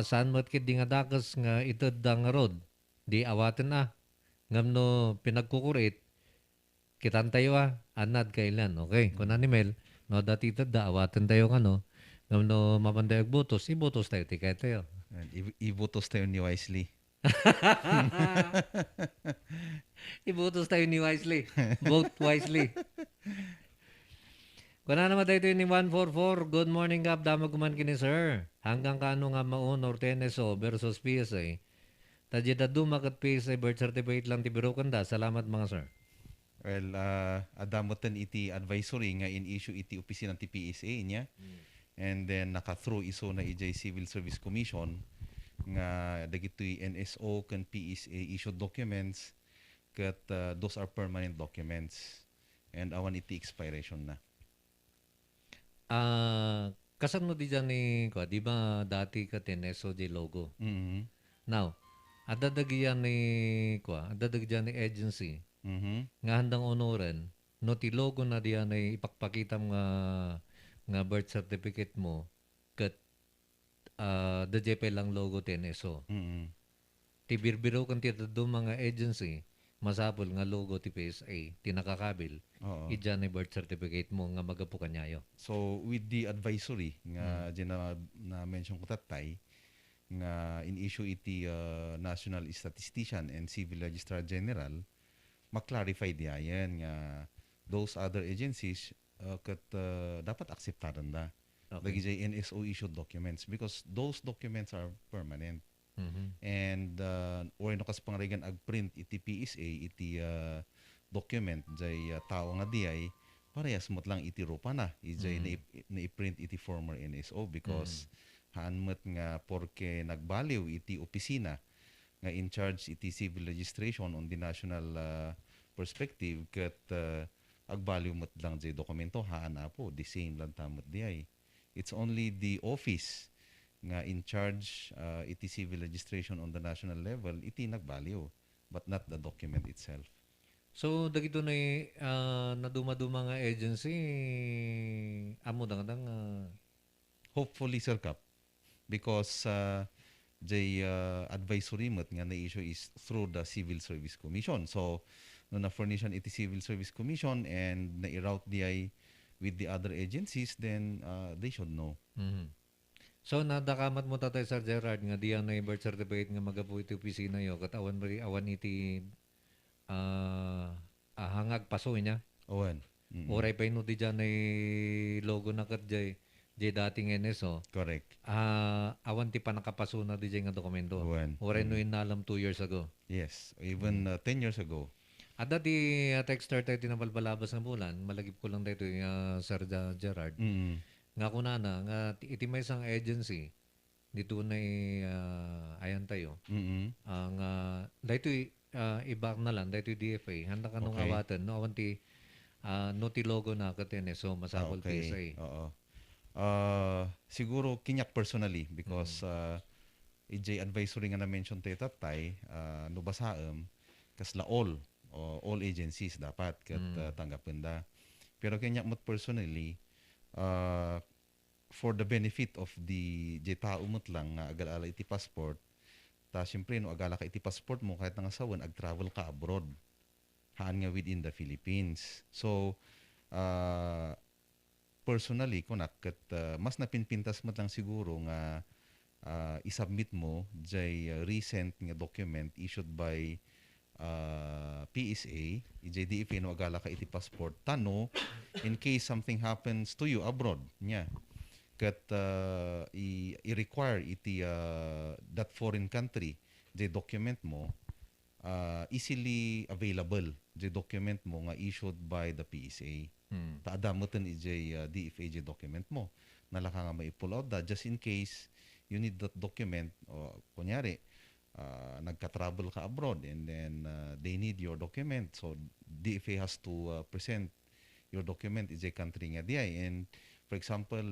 Saan mo't kit di nga dakas nga itad da nga rod, di awatin ngam no pinagkukurit, kitan tayo anad kailan. Okay, kung animal, no dati itad da, awatin tayo ngam no mapanday agbutos, ibutos tayo, tikay tayo. Ibutos tayo ni Wisely. Ibutos tayo ni Wisely. Vote wisely. Kung na naman tayo ni 144, good morning Gab, damag kuman kini sir. Hanggang kano nga maun or TNSO versus PSA. Tadjita dumakat PSA birth certificate lang tibiro kanda. Salamat mga sir. Well, adamotan iti advisory nga in issue iti opisina ti PSA niya. And then naka-through iso na ijay Civil Service Commission nga dagitoy NSO kan PSA issued documents kat those are permanent documents. And awan iti expiration na. Kasano di dyan di ba dati ka TNSO di logo? Now, adadagyan adadagyan ni agency nga handang onoren no ti logo na diyan ay ipakpakita nga birth certificate mo kat the JP lang logo TNSO. Ti birbiro kan ti mga agency masapol nga logo ti PSA tinakakabil idyan ni birth certificate mo nga magapu kanyayo. So with the advisory nga na mention ko tatay nga in issue iti National Statistician and Civil Registrar General ma-clarify diyan nga those other agencies kat dapat akseptaran da. Lagi jay NSO issued documents because those documents are permanent. And or nakas pangregan agprint iti PSA iti document jay tao nga diay parehas mot lang iti rupa na ijay na i-print iti former NSO because haanmet nga porke nagbaliw iti opisina nga in charge iti civil registration on the national perspective ket agbaliw mot lang jay dokumento haan apo the same lang tamot diay. It's only the office nga in charge iti civil registration on the national level iti nagbaliw but not the document itself. So dagito na naduma-duma nga agency amo dang hopefully Sir Kap because the advisory mat nga na issue is through the Civil Service Commission. So no na furnishan iti Civil Service Commission and na i-route di with the other agencies then they should know. So nadakamat mo tatay Sir Gerard nga diyan na birth certificate nga magapu iti opisina yo katawan awan iti hangag paso niya. Owen. Oray pa ino di dyan ay logo na kat jay dating NSO. Correct. Awan ti pa nakapaso na di jay nga dokumento. Owen. Oray no inalam 2 years ago. Yes. Even 10 years ago. At dati texter tayo tinabalbalabas ng bulan, malagip ko lang dito yung Sir Gerard. Nga kunana, nga iti may isang agency dito na ayan tayo. Mm-mm. Ang dahito ibak na lang, dahito DFA, handa ka nung Okay. awatan, no, awanti, no ti logo na katin so masapol PSA. Oo. Siguro kinyak personally because EJ advisory nga na-mention tayo tatay, no basaem, kasla all agencies dapat kat tanggapin da. Pero kinyak mo't personally, for the benefit of the tao mo't lang nga agala iti passport, ta siyempre no agala ka iti passport mo kahit nga sawan ag-travel ka abroad. Haan nga within the Philippines. So, personally, kunak, mas napinpintas mo lang siguro nga isubmit mo jay recent nga document issued by PSA, DFA no agala ka iti passport, tano, in case something happens to you abroad, nya, kat i-require iti that foreign country, jay document mo, easily available, jay document mo nga issued by the PSA. Taadamutan ijay DFA jay document mo. Nalaka nga mai-pull out da just in case you need that document o kunyari nagka-travel ka abroad and then they need your document. So DFA has to present your document ijay country nga diay. And for example,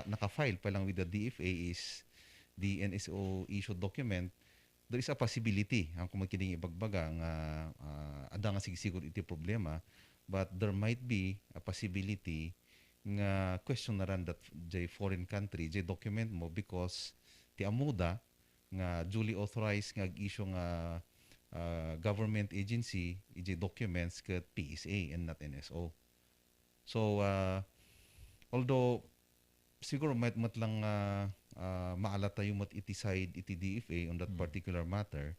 naka-file pa lang with the DFA is the NSO issued document, there is a possibility ang kumakining ibagbaga nga ada nga sigsiguro iti problema, but there might be a possibility nga question na ran that jay foreign country jay document mo because ti amuda nga duly authorized nga issue nga government agency ijay documents ket PSA and not NSO. So although siguro might lang maalata yung iti side iti DFA on that particular matter,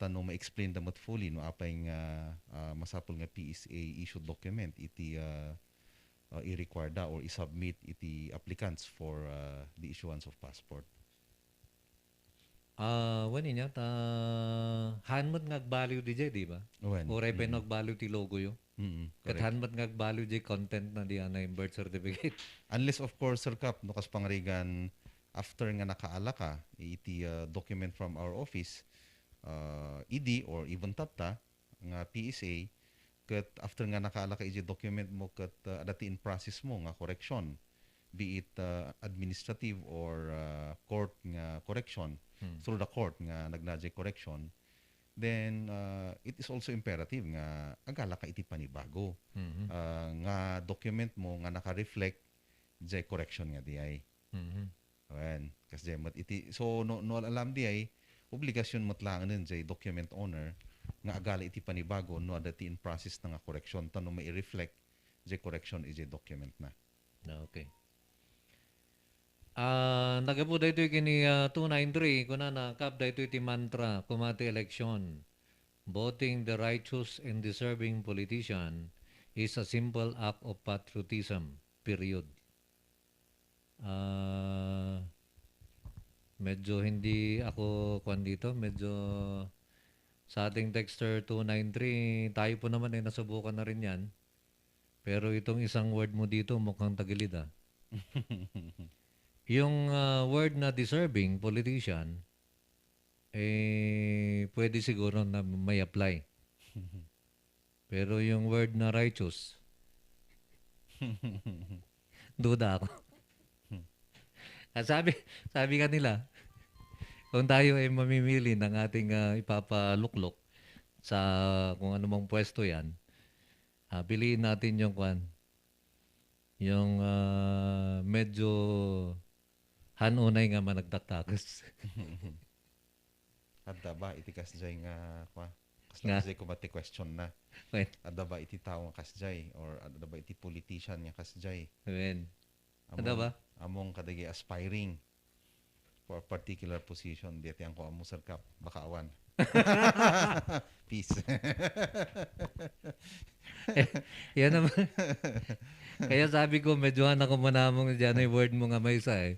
tanong ma-explain damot fully no apay nga masapol nga PSA issued document iti i-require da or i-submit iti applicants for the issuance of passport. Wani niya, hanmat ngagbalyo di jay, di ba? Oray pa nagbalyo ti logo yo. Kat hanmat ngagbalyo di content na di na yung birth certificate. Unless of course, Sir Kap, no kas pangrigan, after nga nakaala ka, iti document from our office, ED or even TATA, nga PSA, kat after nga nakaala ka iti document mo kat adati in process mo nga correction, be it administrative or court nga correction, through the court nga nagnadjay correction, then it is also imperative nga agala ka iti panibago. Nga document mo nga naka-reflect jay correction nga diay. Ayan. Kasi iti, so no alam diay, obligasyon mo tlangan jay document owner nga agala iti panibago no adati in process na nga correction tanong may i-reflect jay correction iti document na. Okay. Nagapu dito kini 293 kuna na kap dito iti mantra kumati election. Voting the righteous and deserving politician is a simple act of patriotism. Period. Medyo hindi ako kwan dito, medyo sa ating texter 293, tayo po naman ay nasubukan na rin yan. Pero itong isang word mo dito mukhang tagilid ah. Yung word na deserving politician, pwede siguro na may apply. Pero yung word na righteous, duda ako. Sabi kanila, kung tayo ay mamimili ng ating ipapaluklok sa kung anumang pwesto yan, piliin natin yung yung medyo hanunay nga managdaktakas. Adda ba iti kasjay nga kasjay kumati question na. Adda ba iti tao nga kasjay or adda ba iti politician nga kasjay. Adda ba? Among kadagi aspiring for a particular position. Diyati ang ko amo Sir Kap. Baka awan. Peace. Yan naman. Kaya sabi ko, medyo ako manamong dyan yung word mo nga may isa eh.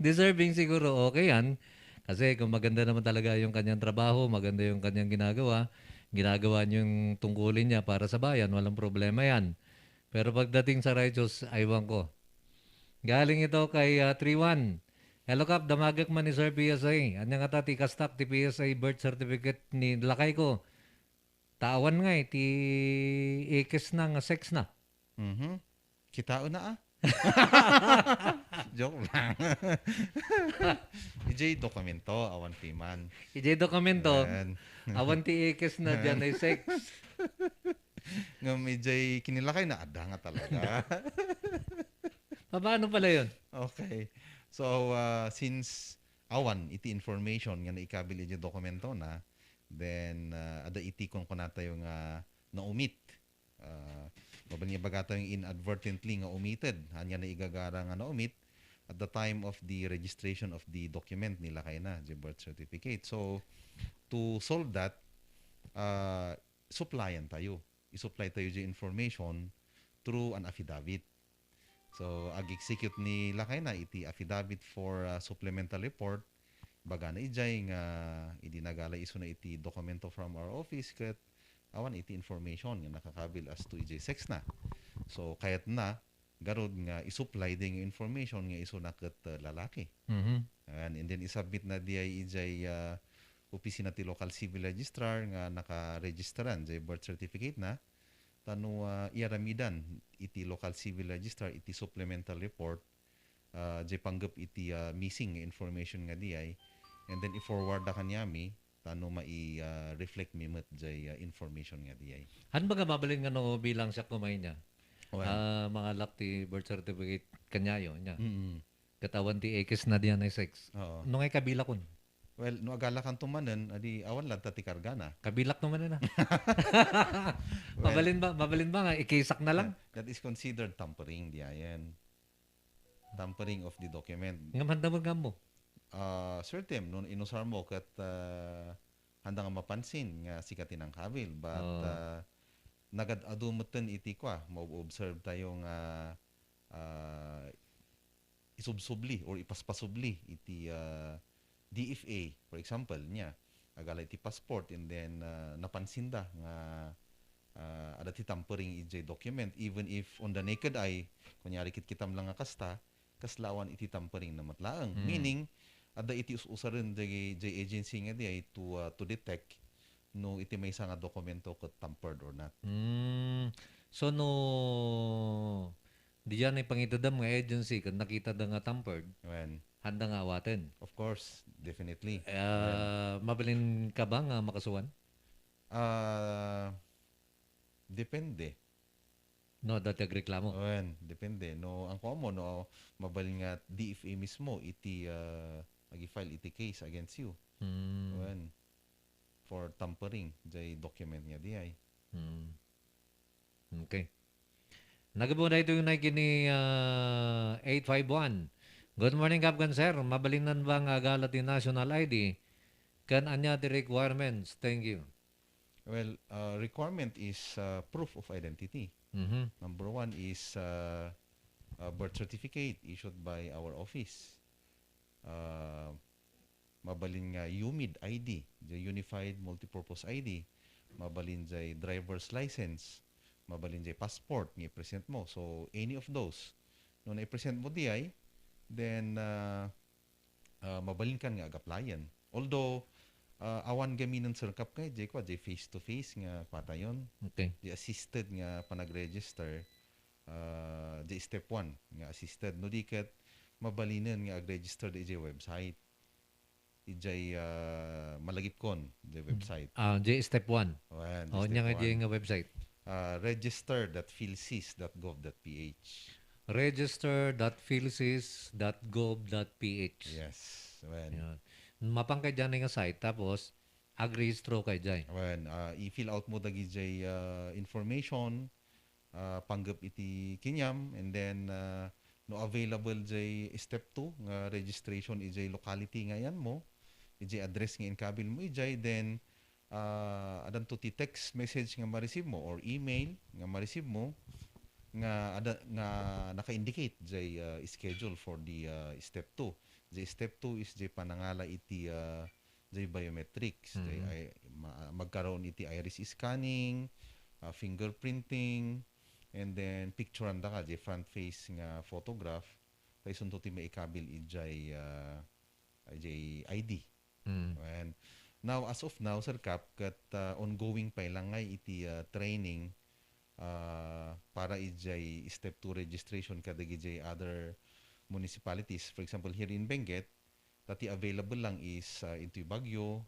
Deserving siguro okay yan. Kasi kung maganda naman talaga yung kanyang trabaho, maganda yung kanyang ginagawa niya yung tungkulin niya para sa bayan, walang problema yan. Pero pagdating sa righteous, aywan ko. Galing ito kay 3-1. Hello Kap, damagak man ni Sir PSA. Anya nga ti kastak ti PSA birth certificate ni lakay ko. Tawan nga ti ikis na nga sex na. Kitao na Joke lang. EJ dokumento, awan timan. EJ dokumento, Ayan. awan ti ikis na dyan ay sex. Nga EJ kinilakay na ada nga talaga. Paano pala yun? Okay. So, since awan, iti information nga naikabil iti dokumento na, then, ada iti kung kunata yung na-omit. Mabali nga bagata yung inadvertently nga omitted. Hanya na igagara nga na-omit at the time of the registration of the document nila kay na, the birth certificate. So, to solve that, supplyan tayo. I-supply tayo the information through an affidavit. So, ag-execute ni lakay na iti affidavit for supplemental report. Baga na ijay nga idinagala iso na iti dokumento from our office ket awan iti information nga nakakabil as to ijay sex na. So, kayat na garod nga isupply din yung information nga iso na ket lalaki. And then isubmit na diay ijay opisina ti local civil registrar nga naka-registeran jay birth certificate na. Tano iaramidan iti local civil registrar iti supplemental report jay panggap iti missing information nga diay and then i-forward da kanyami tano mai-reflect mi met jay information nga diay. Han ba nga mabalin nga no bilang siya kumay niya? Mga lakti birth certificate kanyayo niya. Katawan ti ekis na diyan ay sex. Nung ay kabila kun. Well, no agala kan tumanen, adi awan lang tati karga na. Kabilak naman na. Mabalin ba nga ikisak na lang? That is considered tampering diayen. Tampering of the document. Nga mandamag mo. Sir Tim, nung inusar mo kat handa nga mapansin nga sikatin ang kabil. But nagad-adumutan iti kwa, ma-observe tayong isubsubli or ipaspasubli iti DFA, for example, niya, agala iti passport and then napansin da nga ada ti tampering iti document even if on the naked eye, kunyari kitam lang nga kasta, kaslawan iti tampering na matlaang. Meaning, ada iti usarin di agency nga di ay to detect no iti may nga dokumento ket tampered or not. So no diyan ay pangitadam nga agency kan nakita da nga tampered. Handa nga awaten. Of course, definitely. Mabalin ka ba nga makasuhan? Depende. No, dati agreklamo. Depende. No, ang komo no mabalin nga DFA mismo iti agi-file iti case against you. For tampering jay document nga diay. Okay. Nagabo na ito yung naikini 851. Good morning, Kapkan Sir. Mabalinan ba nga galat yung national ID? Kan anya the requirements? Thank you. Well, requirement is proof of identity. Number one is birth certificate issued by our office. Mabalin nga UMID ID, the Unified Multipurpose ID. Mabalin jay driver's license. Mabalin jay passport nga i-present mo. So, any of those. No na-present mo diay, then mabalin kan nga ag-applyan. Although awan gaminan sir kap kay jay face to face nga patayon. Okay. Di assisted nga panag-register jay step 1 nga assisted no diket mabalinan nga ag-register di jay website. Ijay malagip kon jay website. Jay step 1. Nya nga jay nga website. register.philsys.gov.ph register.philsys.gov.ph. Yes. Mapang kay dyan nga site, tapos ag-registro kay dyan. I-fill out mo dagi jay information, panggap iti kinyam, and then no available jay step 2 nga registration ijay locality nga yan mo, ijay address nga inkabil mo ijay, then adan to ti text message nga ma-receive mo or email nga ma-receive mo nga naka-indicate jay schedule for the step 2. Jay step 2 is jay panangala iti jay biometrics. Jay magkaroon iti iris scanning, fingerprinting, and then picturean da ka jay front face nga photograph kaisun to ti maikabil ijay ijay ID. And now, as of now, Sir Kap, kat ongoing pa lang ngay iti training para ijay step 2 registration kadag ijay other municipalities. For example, here in Benguet, tati available lang is into Baguio,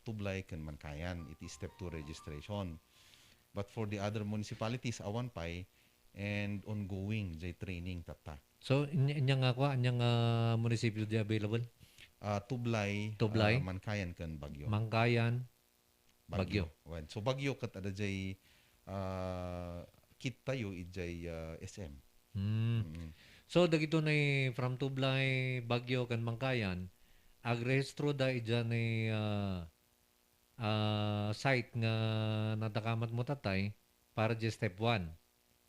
Tublay, and Mankayan. It is step 2 registration. But for the other municipalities, awan pay and ongoing jay training tata. So, inyang munisipyo di available? Tublay, Mankayan, kan Baguio. Mangkayan, Baguio. Well, so Baguio kat ada jay kit tayo ijay SM. So, dagito na from Tublay, Baguio, kan Mangkayan, agrestro da ijan ni site nga natakamat mo tatay para di step 1.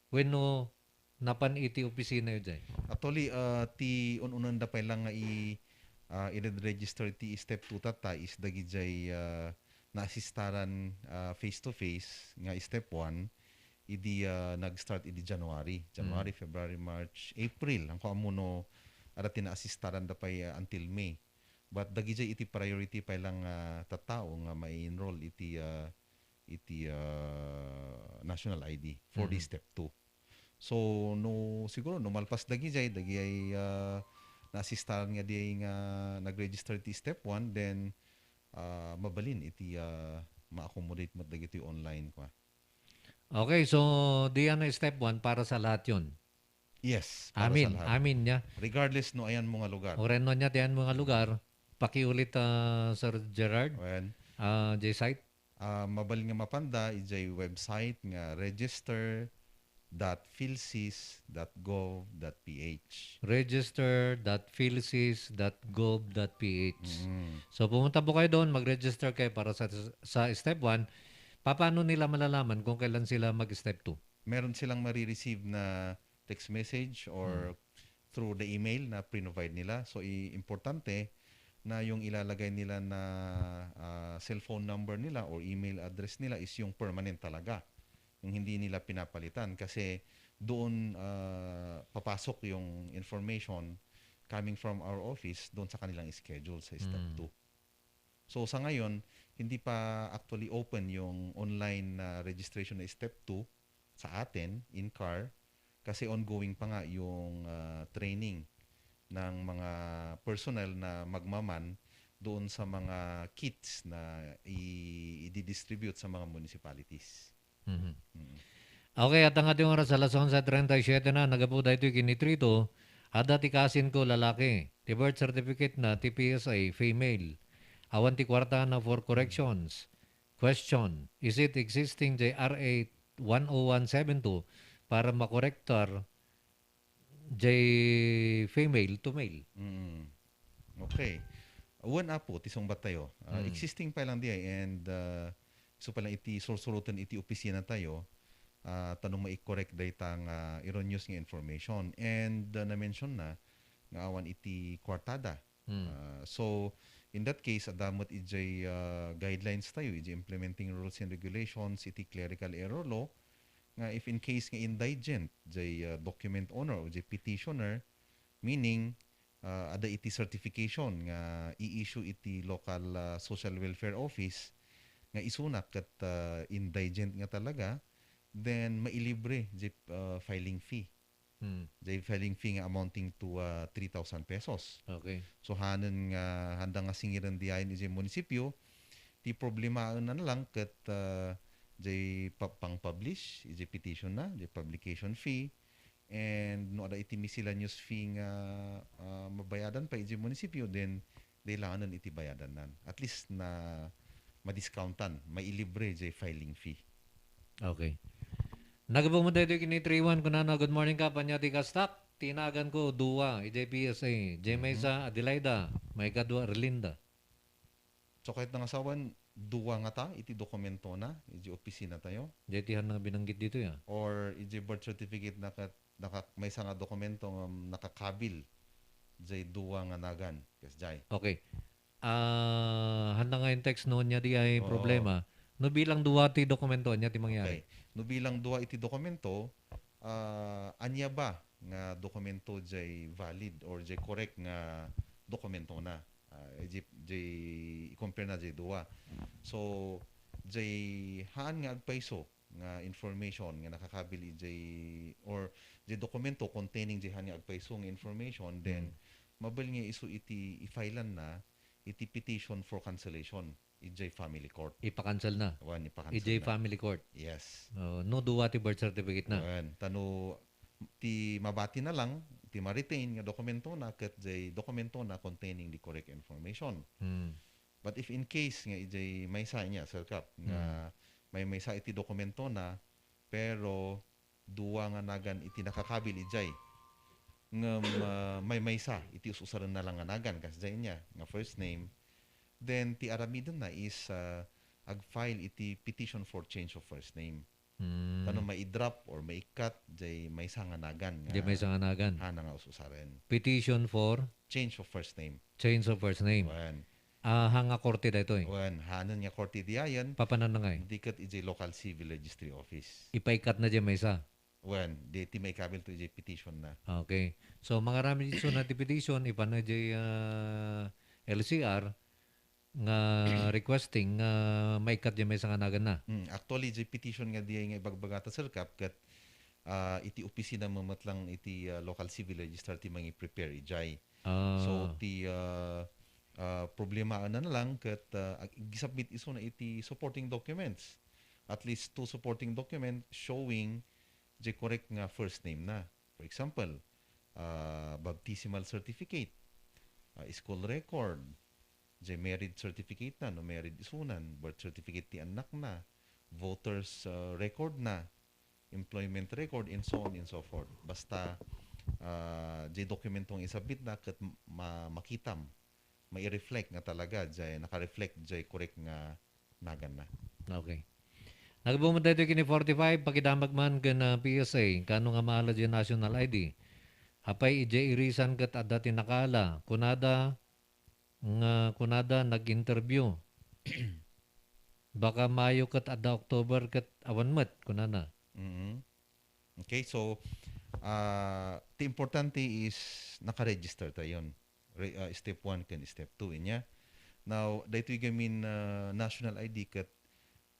When no, napan iti opisina yun dyan? Actually, ti ununan da pa lang nga i-register ti step 2 tatay is dagi jay na-assistaran face-to-face nga step 1 idi nag-start idi January, February, March, April. Ang kuamuno ara tina-assistaran da pa until May. But dagi jay iti priority pa lang tattao nga ma-enroll iti national ID for the step 2. So no siguro no malpas dagi jay dagi ay na-assistaran nga di nga nag-register ti step 1 then mabalin iti ma-accommodate mo dagi iti online kwa. Okay, so di ano step 1 para sa lahat yun? Yes. Amin niya. Regardless no ayan mga lugar. O ren niya tiyan mga lugar. Pakiulit Sir Gerard. When J site. Mabali nga mapanda ijay website nga register.philsys.gov.ph. register.philsys.gov.ph. So pumunta po kayo doon, mag-register kayo para sa step 1. Paano nila malalaman kung kailan sila mag-step 2? Meron silang marireceive na text message or through the email na pre-provide nila. So importante na yung ilalagay nila na cellphone number nila or email address nila is yung permanent talaga. Yung hindi nila pinapalitan kasi doon papasok yung information coming from our office doon sa kanilang schedule sa step 2. So sa ngayon, hindi pa actually open yung online registration na step 2 sa atin in CAR kasi ongoing pa nga yung training ng mga personnel na magmaman doon sa mga kits na i-distribute sa mga municipalities. Okay, at ang ating oras alas 11:37 na, nagapuda ito kinitrito, ada tikasin ko lalaki, ti birth certificate na ti PSA female, awan ti kwarta na for corrections. Question, is it existing JRA 10172 para makorektar J female to male? Okay. One apo, tisong batayo. Existing pa lang di and so pala iti sursulutan iti opisina tayo tanong mai-correct data nga erroneous nga information and na-mention na nga awan iti kwartada. So in that case adamot ijay guidelines tayo ijay implementing rules and regulations iti clerical error law nga if in case nga indigent jay document owner o jay petitioner meaning ada iti certification nga i-issue iti local social welfare office nga isunak kat indigent nga talaga then mailibre jay filing fee. Jay filing fee nga amounting to 3,000 pesos. Okay. So hanan nga handa nga singiran diayon iti munisipyo ti problema na lang kat jay pang-publish iti petition na jay publication fee and no ada iti miscellaneous fee nga mabayadan pa iti munisipyo then kailangan iti bayadan nan at least na madiscountan mailibre jay filing fee. Okay. Nagapumunta ito kinitriwan ko na good morning ka panyati kastak tinagan ko duwa IJPSA Jemesa Adelaida may kadwa Relinda. So kahit nang asawan duwa nga ta iti dokumento na iti opisina tayo jetihan na binanggit dito ya or iti birth certificate na may nga dokumento nga nakakabil jay duwa nga nagan yes jay. Okay. Handa nga yung text noon niya di ay problema no bilang duwa ti dokumento niya ti mangyari. Okay. No bilang duwa iti dokumento anya ba nga dokumento jay valid or jay correct nga dokumento na. Jay compare na jay duwa. So jay haan nga agpaiso nga information nga nakakabili jay or jay dokumento containing jay haan nga agpaiso nga information, then mabal nga iso iti i-filean na iti petition for cancellation ijay family court. Ipa-cancel na. Wan, ipa-cancel IJ na. family court. Yes. No duwa ti birth certificate na. Wan, tano ti mabati na lang, ti ma-retain nga dokumento na ket jay dokumento na containing the correct information. But if in case nga ijay maysa niya, Sir Kap, nga may maysa iti dokumento na pero duwa nga nagan iti nakakabil ijay nga may maysa iti ususaran na lang nga nagan kas jay niya nga first name, then ti aramidon na is ag-file iti petition for change of first name. Tano mai-drop or mai-cut jay maysa nga nagan nga Jay maysa nga nagan. hana nga ususaran. Petition for Change of first name. change of first name. Wan. Hanga korte da ito eh. Wan, hanan nga korte diayan. Papanan na nga eh. Dikat ijay local civil registry office. Ipaikat na dyan maysa. Wan, di ti may kabil to ijay petition na. Okay. So mga rami dito na ti petition ipana jay LCR nga requesting maikat dyan maysa nga nagan na. Actually, ijay petition nga diay nga ibagbagata Sir Kap kat iti opisina mamatlang iti local civil registrar ti mangi prepare ijay. So ti problema na lang kat gisubmit iso na iti supporting documents. At least 2 supporting document showing the correct nga first name na. For example, baptismal certificate, school record, the married certificate na, no married isunan, birth certificate ti anak na, voters record na, employment record, and so on and so forth. Basta the dokumentong isabit na kat makitam, mai-reflect nga talaga, jay naka-reflect jay correct nga nagan na. Okay. Nagbumunta ito kini 45 pakidamag man kan PSA kano nga mahala dyan national ID. Hapay ije irisan kat adda tinakala kunada nag-interview. Baka Mayo kat adda October kat awan mat kunana. Okay, so the importante is naka-register tayon. Step 1 kan step 2 inya. Now, dahito gamin national ID kat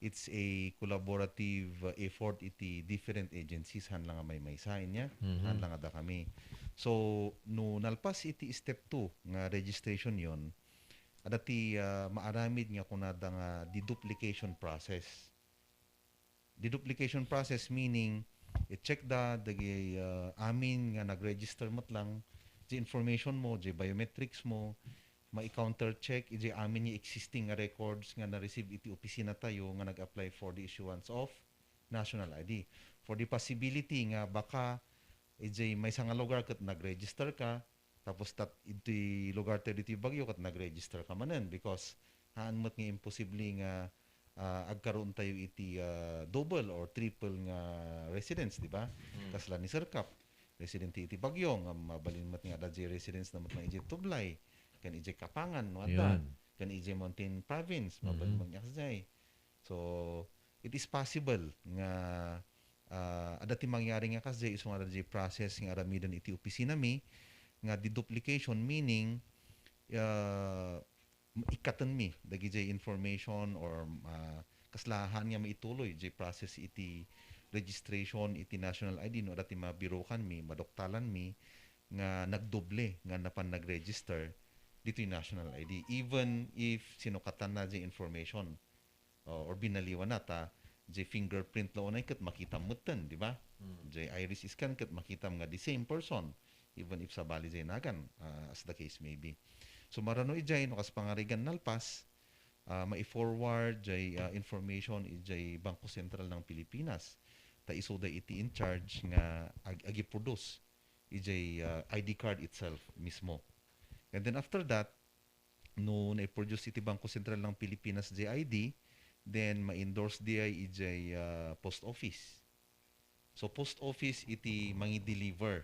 it's a collaborative effort iti different agencies han lang nga may maysain niya, han lang ada kami. So no nalpas iti step 2 nga registration yon, ada ti maaramid nga kunada nga deduplication process. Deduplication process meaning i-check dagi amin nga nag-register mat lang the information mo, the biometrics mo, ma-counter check iti amin yung existing nga records nga na-receive iti opisina tayo nga nag-apply for the issuance of national ID. For the possibility nga baka iti may nga lugar kat nag-register ka tapos iti lugar tayo dito Bagyo kat nag-register ka manen because haan mo't nga imposible nga agkaroon tayo iti double or triple nga residence, di ba? Kasla ni Sir Kap, resident iti Bagyo nga mabalin mo't nga adja residence na mo't nga iti Tublay, kan ije Kapangan no ata, kan ije Mountain Province mabalmag niya kasay. So it is possible nga ada ti mangyari nga kasay iso nga adja process nga aramidan iti opisina mi nga deduplication meaning ikatan mi dagiti information or kaslahan nga maituloy ije process iti registration iti national ID no dati mabirokan mi madoktalan mi nga nagdoble nga napan nag-register dito yung national ID. Even if sinukatan na the information or binaliwan na ta, the fingerprint law na kat makita mo tan, di ba? The iris scan kat makita nga the same person even if sa bali jay nagan as the case may be. So marano ijay no kas pangarigan nalpas mai-forward jay information ijay Bangko Sentral ng Pilipinas. Ta iso da iti in charge nga agi-produce ijay ID card itself mismo. And then after that, no na-produce iti Bangko Sentral ng Pilipinas JID, then ma-endorse DI ijay post office. So post office iti mangi-deliver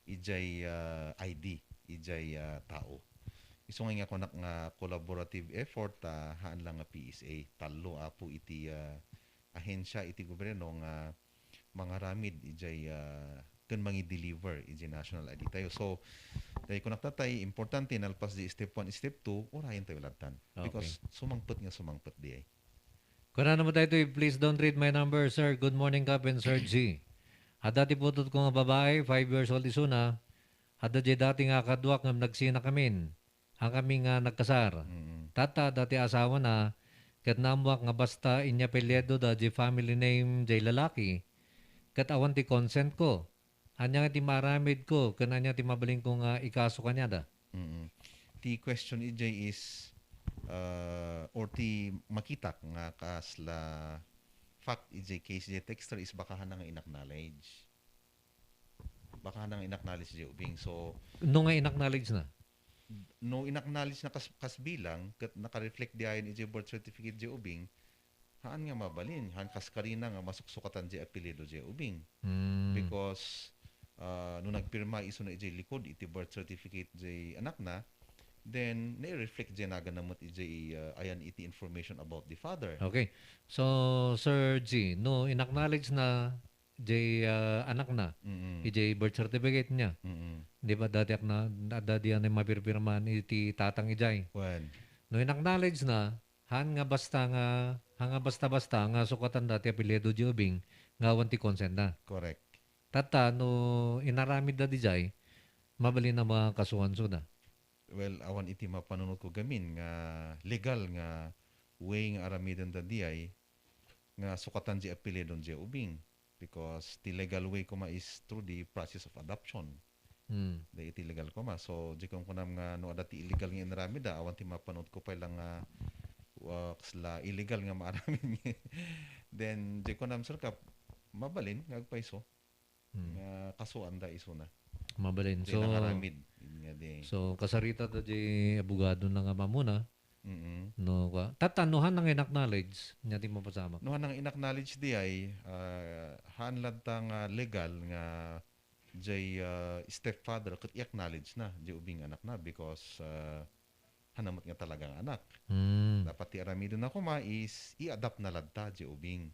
ijay ID, ijay tao. Iso nga ko nga collaborative effort haan lang nga PSA. Talo apo iti ahensya iti gobyerno nga mga ramid ijay kan mangi-deliver iti national ID tayo. So, dahil kung nagtatay, importante nalpas di step 1, step 2, orayan tayo latan. Because sumangput di ay. Kung ano mo tayo, please don't read my number, sir. Good morning, Kap and Sir G. At dati po ko nga babae, 5 years old isuna. At dati nga kadwak nga nagsina kamin. Ang kami nga nagkasar. Tata, dati asawa na, kat namuak nga basta inya pelyedo da di family name di lalaki. Kat awan ti consent ko. Anya nga ti maramid ko, kananya ti mabaling ko nga ikaso kanya da. The question EJ is or ti makita nga kasla fact EJ case EJ texter is baka nga inacknowledge. Baka nga inacknowledge EJ ubing. So No nga inacknowledge na? No inacknowledge na kas bilang kat naka-reflect di ayon EJ birth certificate EJ ubing. Haan nga mabalin. Haan kas karina nga masuksukatan EJ apelido EJ ubing. Because nung nagpirma iso na EJ likod iti birth certificate EJ anak na, then na-reflect dyan na ganamot EJ ayan iti information about the father. Okay. So, Sir G, no, inacknowledge na anak na, EJ birth certificate niya. Di ba dati yan ay mapirpirman iti tatang EJ? No, inacknowledge na, hanga basta-basta nga sukatan dati apelyido Jobing, nga wanti consent na. Correct. Tata, no, inaramid na EJ, mabali na mga kasuhan na. Well, awan iti mapanunod ko gamin nga legal nga way nga aramidan da diay nga sukatan di apelidon di ubing because the legal way ko is through the process of adoption. Da iti legal ko so di kong kunam nga no adati illegal nga inaramida awan ti mapanunod ko pa lang nga kasla illegal nga maaramin then di kunam sir kap mabalin nga agpaiso nga kasuan da iso na. Mabalin. So, kasarita ta di abogado na nga mamuna. No, tatanuhan ng inacknowledge niya di mo pasama. Nuhan ng inacknowledge di ay hanlad tang legal nga jay stepfather kat i-acknowledge na di ubing anak na because hanamot nga talagang anak. Dapat ti aramidon na kuma is i-adapt na ladta di ubing.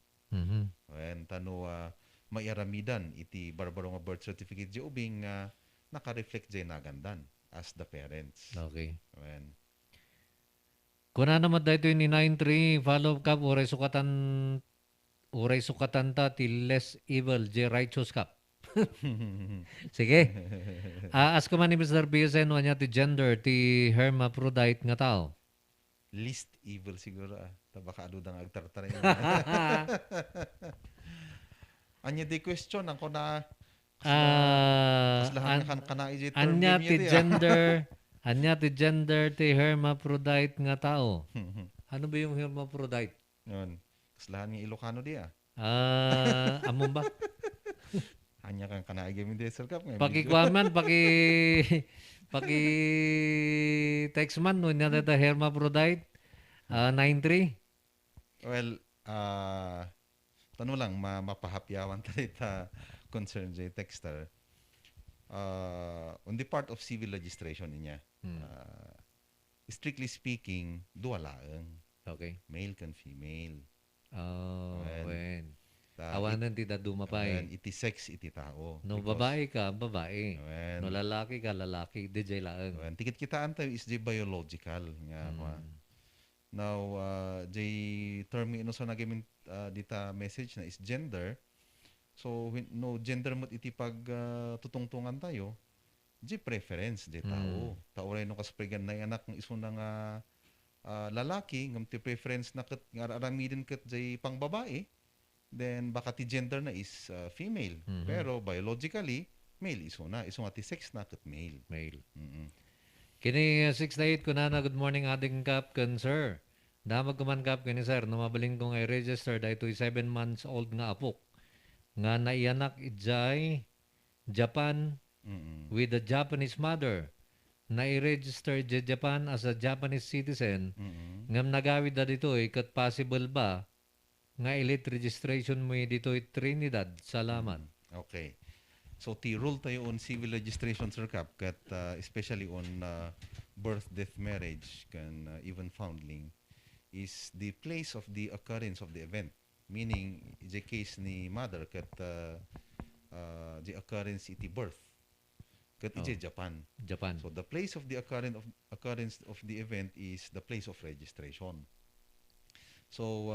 When tano maiaramidan iti barbaro nga birth certificate di ubing naka-reflect di nagandan as the parents. Okay. When kuna naman dito ni 93 follow-up cup uray sukatan ta ti less evil di righteous cup. Sige. As ko man ni Mr. PSN wanya ti gender ti hermaphrodite nga tao. Least evil siguro tabaka adudang agtartara. Anya di question ang kuna anya ti gender ti hermaphrodite nga tao. Ano ba yung hermaphrodite? Yun. Kaslahan ng Ilocano diya. Amon ba? Anya kang kanaigim hindi sir kap. Pakikwaman, paki text man no nya ta hermaphrodite 93. Well, tanong lang mapahapyawan tayo concern jay texter. On the part of civil registration niya, strictly speaking, duwa laeng. Okay. Male can female. When. Awanan ti dumapay. Iti sex, iti tao. No, babae ka, babae. No, lalaki ka, lalaki. DJ laeng. Tikit kitaan tayo is di biological. Now, jay term ino sa nagimin dita message na is gender. So, no gender mo't iti pag tutungtungan tayo, di preference, di tao. Tao rin no kaspregan na anak ng iso ng lalaki, ng ti preference na aramidin kat di pang babae, then baka ti gender na is female. Pero biologically, male iso na. Iso nga ti sex na kat male. Kini 698 ko na good morning ating kap kan sir. Damag kuman kap kini sir, numabaling kong i-register dahil ito'y 7 months old nga apok. Nga naianak ijay Japan with a Japanese mother. Na-register di Japan as a Japanese citizen. Ngam nagawid na dito kat possible ba nga elite registration mo dito Trinidad. Salamat. Okay. So ti rule tayo on civil registration sir kap kat especially on birth, death, marriage kan even foundling is the place of the occurrence of the event. Meaning, the case ni mother kat the occurrence iti birth. Kat iti Japan. Japan. So the place of the occurrence of the event is the place of registration. So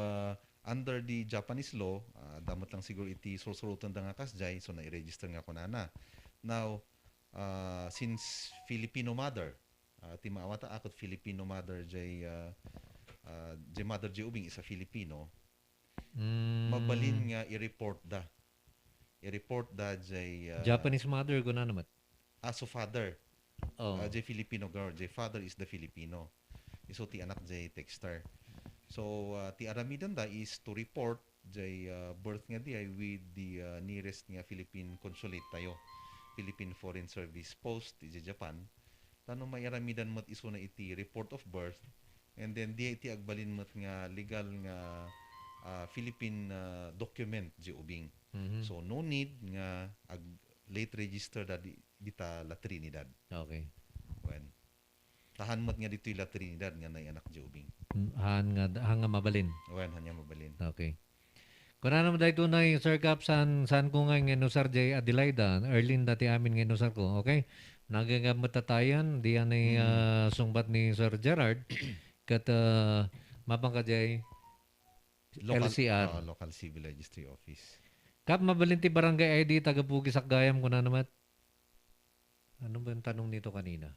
under the Japanese law, damot lang siguro iti susurutan da nga kasjay, so na-register nga ko na. Now, since Filipino mother, ti maawata akot Filipino mother jay mother jay ubing isa Filipino, mabalin nga i-report da. I-report da jay Japanese mother ko na naman. So father. Jay Filipino girl, jay father is the Filipino. Iso ti anak jay texter. So ti aramidan da is to report jay birth nga di ay with the nearest nga Philippine consulate tayo. Philippine Foreign Service Post iti Japan. Tano may aramidan mo't iso na iti report of birth, and then di iti agbalin mo't nga legal nga Philippine document di ubing. So no need nga late register da dita La Trinidad. Okay. When tahan mo't nga dito La Trinidad nga nay anak di ubing. Han nga mabalin. When hanya mabalin. Okay. Kung ano naman dahil tunay, Sir Cap, saan ko nga ngenusar jay Adelaida, Erlin dati amin ngenusar ko, okay? Nagagamutatayan, di yan ay sungbat ni Sir Gerard, kat mapang ka jay LCR. Local Civil Registry Office. Kap, mabalinti barangay ID, taga-Pugi Sakgayam ko na naman. Ano ba yung tanong nito kanina?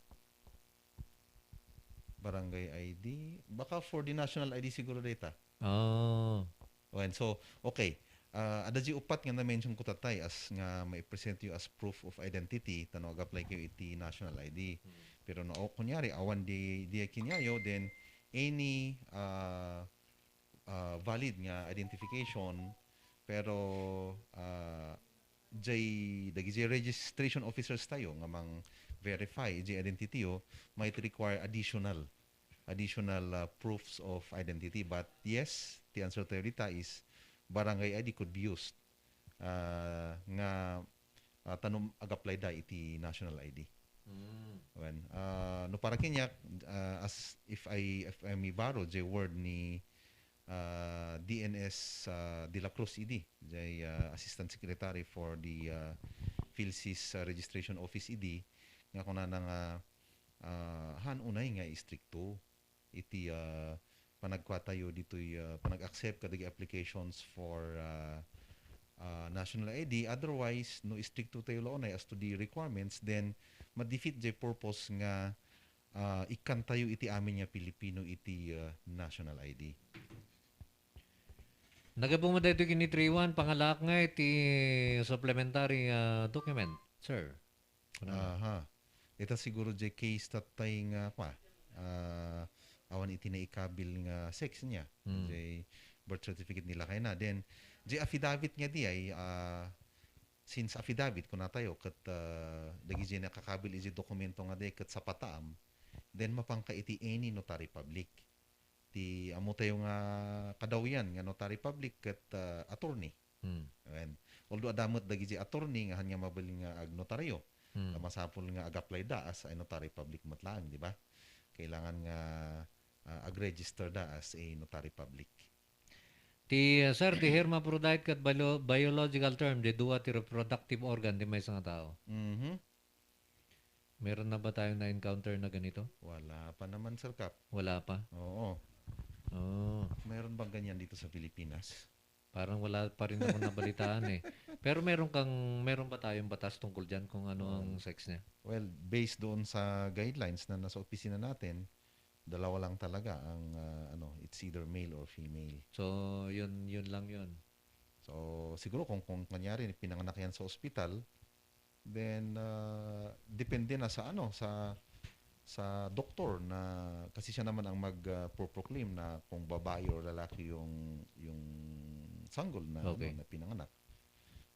Barangay ID? Baka for the national ID siguro data. So, okay. Adaji upat nga na-mention ko tatay as nga may present you as proof of identity, tanong apply kayo iti national ID. Pero kunyari, awan di kinyayo, then any valid nga identification, pero dagi registration officers tayo nga mang verify the identity might require additional proofs of identity. But yes, the answer to dita is barangay ID could be used nga tanong ag-apply da iti national ID. When no para kinyak as if I may borrow the word ni DNS De La Cruz ID, jay Assistant Secretary for the PhilSys Registration Office ID, nga kuna nga unay nga istrikto iti panagkwatayo dito'y panag-accept kadagi applications for national ID. Otherwise, no istrikto tayo laonay as to the requirements, then ma-defeat jay purpose nga ikan tayo iti amin nga Pilipino iti national ID. Nagabong mo dito kini 3-1, pangalak nga iti supplementary document, sir. Ito siguro jay case tatay nga awan iti na ikabil nga sex niya. Jay birth certificate nila kay na. Then, jay affidavit nga di ay since affidavit ko na tayo kat dagi jay nakakabil iti dokumento nga di kat sa pataam, then mapangka iti any notary public. Ti amo tayo nga kadawian nga notary public kat attorney. Although adamot dagi jay attorney nga hanya mabali nga ag notaryo. Masapol nga ag-apply da as a notary public matlaang, di ba? Kailangan nga ag-register da as a notary public. Sir, ti herma prodite kat biological term, di duwa ti reproductive organ di may isang tao. Meron na ba tayong na-encounter na ganito? Wala pa naman, Sir Cap. Wala pa? Oo. Meron bang ganyan dito sa Pilipinas? Parang wala pa rin ako nabalitaan eh. Pero meron ba tayong batas tungkol dyan kung ano ang sex niya? Well, based doon sa guidelines na nasa opisina natin, dalawa lang talaga ang it's either male or female. So, yun lang yun. So, siguro kung kanyari pinanganak yan sa ospital, then depende na sa sa doktor na kasi siya naman ang mag-proclaim na kung babae o lalaki yung sanggol na na pinanganak.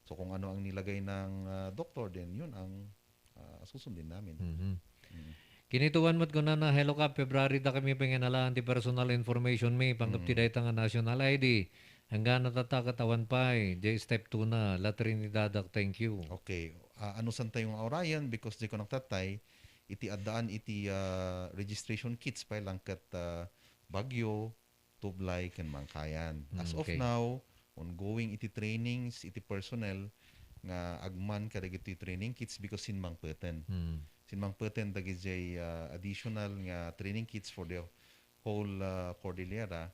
So kung ano ang nilagay ng doktor, then yun ang susundin namin. Kinituan mo't ko na Hello Cap, February da kami panginalaan ti personal information may panggaptiday nga national ID. Hanggang natatatawan pa step 2 na, La Trinidad, thank you. Okay. Ano san tayong aurayan because di ko nagtatay, iti addaan iti registration kits pa lang kat Bagyo, Tublay, ken Mangkayan. As of now, ongoing iti trainings, iti personnel nga agman ka dagiti training kits because sinmang peten. Sinmang peten dagiti additional nga training kits for the whole Cordillera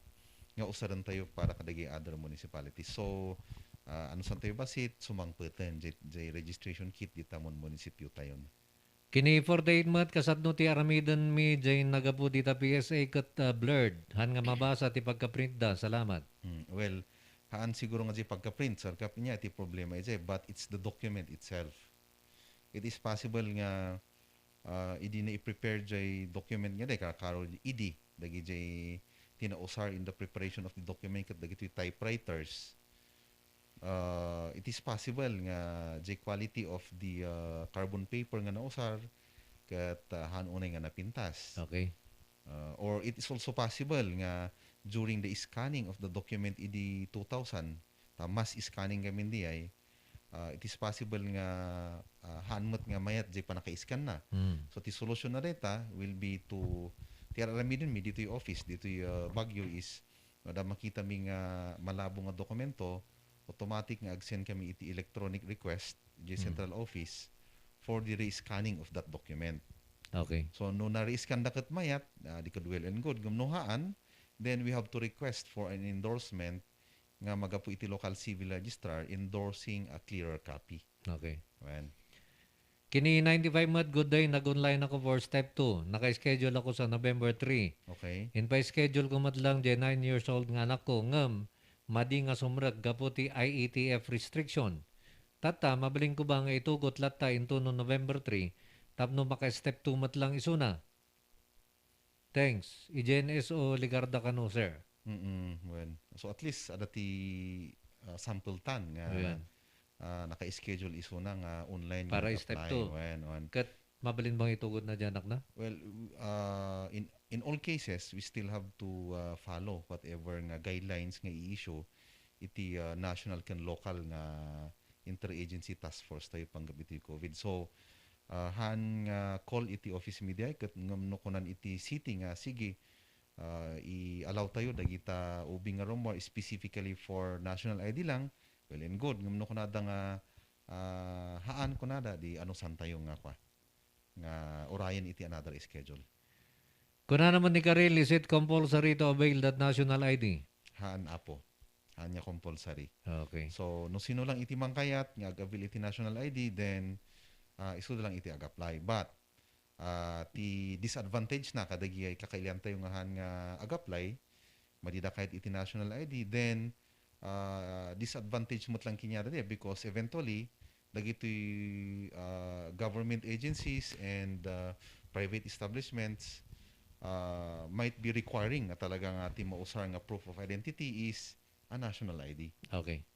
nga usaran tayo para kadagi other municipalities. So ano san tayo basit sumang peten jay registration kit di tamon munisipyo tayon. Kini 48 mat kasatno ti aramidon mi jay nagapu dita PSA kat blurred. Han nga mabasa ti pagka-print da. Salamat. Well, haan siguro nga di pagka-print, sir, kap niya, iti problema iti, but it's the document itself. It is possible nga idi na i-prepare jay document nga, karo idi, dagi jay tinausar in the preparation of the document kat dagi typewriters. It is possible nga jay quality of the carbon paper nga nausar kat hanunay nga napintas. Okay. Or it is also possible nga during the scanning of the document ID 2000, mass scanning kami di ay, it is possible nga hanmot nga mayat di pa naka-scan na. So, the solution na reta will be to, tiyaramidin mi dito yung office, dito yung Baguio is, da makita mi nga malabo nga dokumento, automatic nga ag-send kami iti electronic request di central office for the re-scanning of that document. Okay. So, no na-re-scan dakat mayat, di ka well and good, gumnuhaan, then we have to request for an endorsement nga magapu iti local civil registrar endorsing a clearer copy. Okay. When? Kini 95 mat good day nag-online ako for step 2. Naka-schedule ako sa November 3. Okay. In pa-schedule ko matlang di 9 years old nga anak ko ngam madi nga sumrag gaputi IETF restriction. Tata mabaling ko ba nga itugot latta into no November 3 tapno maka-step 2 matlang isuna. Thanks. IJNS o Ligarda kano, sir? Well, so at least adati sample tan nga naka-schedule iso na nga online para nga step apply. 2. Kat mabalin bang itugod na dyan, na? Well, in all cases, we still have to follow whatever nga guidelines nga i-issue iti national can local nga interagency task force tayo panggabiti COVID. So, han call iti office media ket ngam kunan iti city nga sige i-allow tayo dagita ubing nga rumor specifically for national ID lang, well and good ngam kunada nga haan kunada di ano san tayo nga kwa nga orayan iti another schedule. Kuna naman ni Karel, is it compulsory to avail that national ID? Haan apo. Haan niya compulsory. Okay. So no sino lang iti mangkayat nga avail iti national ID, then iso lang iti ag-apply. But, ti disadvantage na kadagi ay kakailan tayo nga ag-apply, madida kahit iti national ID, then disadvantage mo lang kinyada di because eventually, dagiti government agencies and private establishments might be requiring na talaga nga ti mausar nga proof of identity is a national ID. Okay.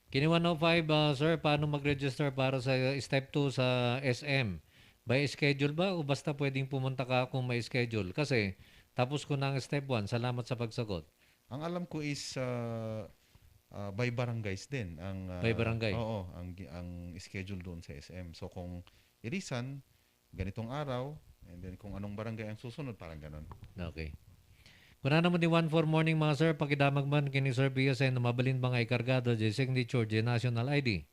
Kini 105, sir, paano mag-register para sa step 2 sa SM? By schedule ba o basta pwedeng pumunta ka kung may schedule? Kasi tapos ko na ang step 1. Salamat sa pagsagot. Ang alam ko is by barangays din. By barangay? Oo, ang schedule doon sa SM. So kung irisan, ganitong araw, and then kung anong barangay ang susunod, parang ganon. Okay. Kuna naman di 1-4 morning mga sir, pakidamag man kini Sir BSN na mabalin ba nga ikargado di signature di national ID?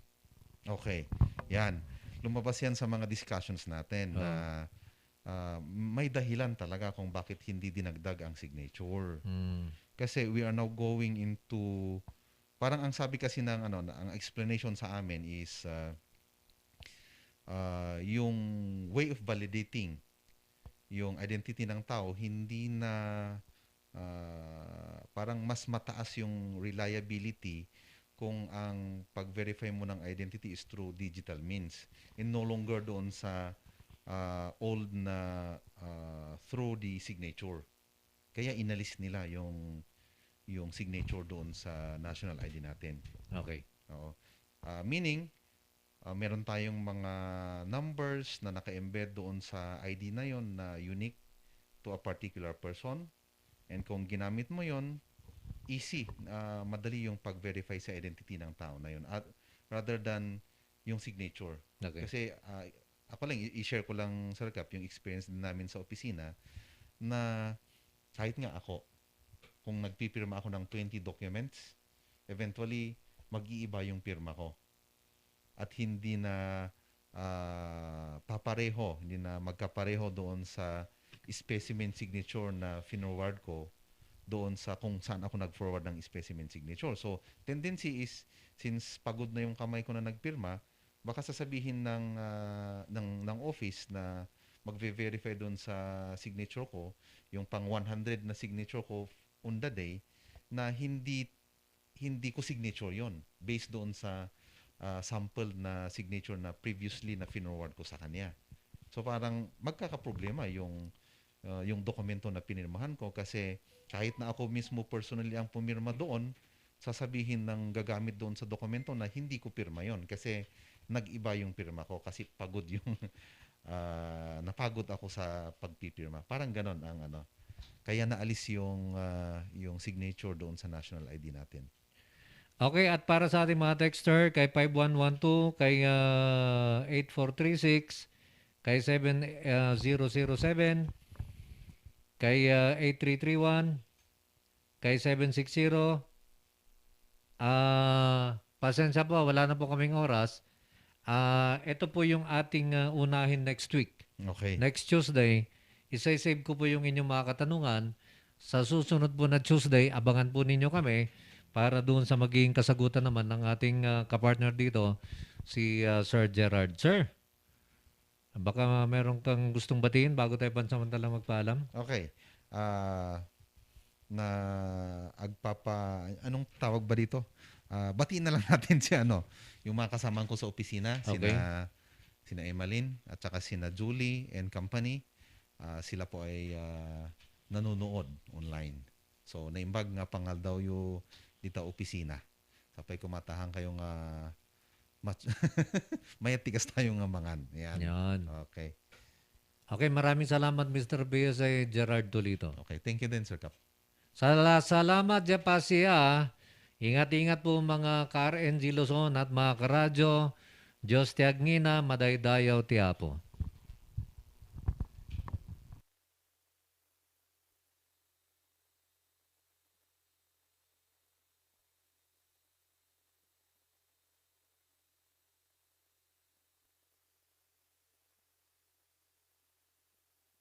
Okay. Yan. Lumabas yan sa mga discussions natin na may dahilan talaga kung bakit hindi dinagdag ang signature. Kasi we are now going into, parang ang sabi kasi ng ang explanation sa amin is yung way of validating yung identity ng tao hindi na parang mas mataas yung reliability kung ang pag-verify mo ng identity is through digital means and no longer doon sa old na through the signature. Kaya inalis nila yung signature doon sa national ID natin. Okay. Oo. Meaning, meron tayong mga numbers na naka-embed doon sa ID na yon na unique to a particular person. And kung ginamit mo yon, easy, madali yung pag-verify sa identity ng tao na yon rather than yung signature. Okay. Kasi ako lang, i-share ko lang, Sir Cap, yung experience din namin sa opisina na kahit nga ako, kung nagpipirma ako ng 20 documents, eventually, mag-iiba yung pirma ko. at hindi na papareho, hindi na magkapareho doon sa specimen signature na finorward ko doon sa kung saan ako nag-forward ng specimen signature. So, tendency is, since pagod na yung kamay ko na nagpirma, baka sasabihin ng office na magve-verify doon sa signature ko, yung pang 100 na signature ko on the day, na hindi ko signature yon based doon sa sample na signature na previously na finorward ko sa kanya. So parang magkakaproblema yung dokumento na pinirmahan ko kasi kahit na ako mismo personally ang pumirma doon, sasabihin ng gagamit doon sa dokumento na hindi ko pirma yon kasi nag-iba yung pirma ko kasi pagod yung napagod ako sa pagpipirma. Parang ganon ang kaya naalis yung signature doon sa national ID natin. Okay, at para sa ating mga texter, kay 5112, kay 8436, kay 7007, kay 8331, kay 760, pasensya po, wala na po kaming oras. Ito po yung ating unahin next week. Okay. Next Tuesday, isa-save ko po yung inyong mga katanungan. Sa susunod po na Tuesday, abangan po ninyo kami para doon sa magiging kasagutan naman ng ating kapartner dito, si Sir Gerard. Sir, baka meron kang gustong batiin bago tayo pansamantalang magpaalam? Okay. Anong tawag ba dito? Batiin na lang natin si yung mga kasamahan ko sa opisina, Okay. sina Emalyn at saka sina Julie and company. Sila po ay nanonood online. So naimbag nga pangal daw yung dito opisina. Sapay kumatahan kayong may tigas tayong mangan. Yan. Okay. Okay, maraming salamat Mr. B.S.A. Gerard Tolito. Okay, thank you din Sir Kap. Salamat Japasia. Ingat-ingat po mga ka-RNG Luzon at mga karadyo. Diyos tiagngina, madaydayaw tiapo.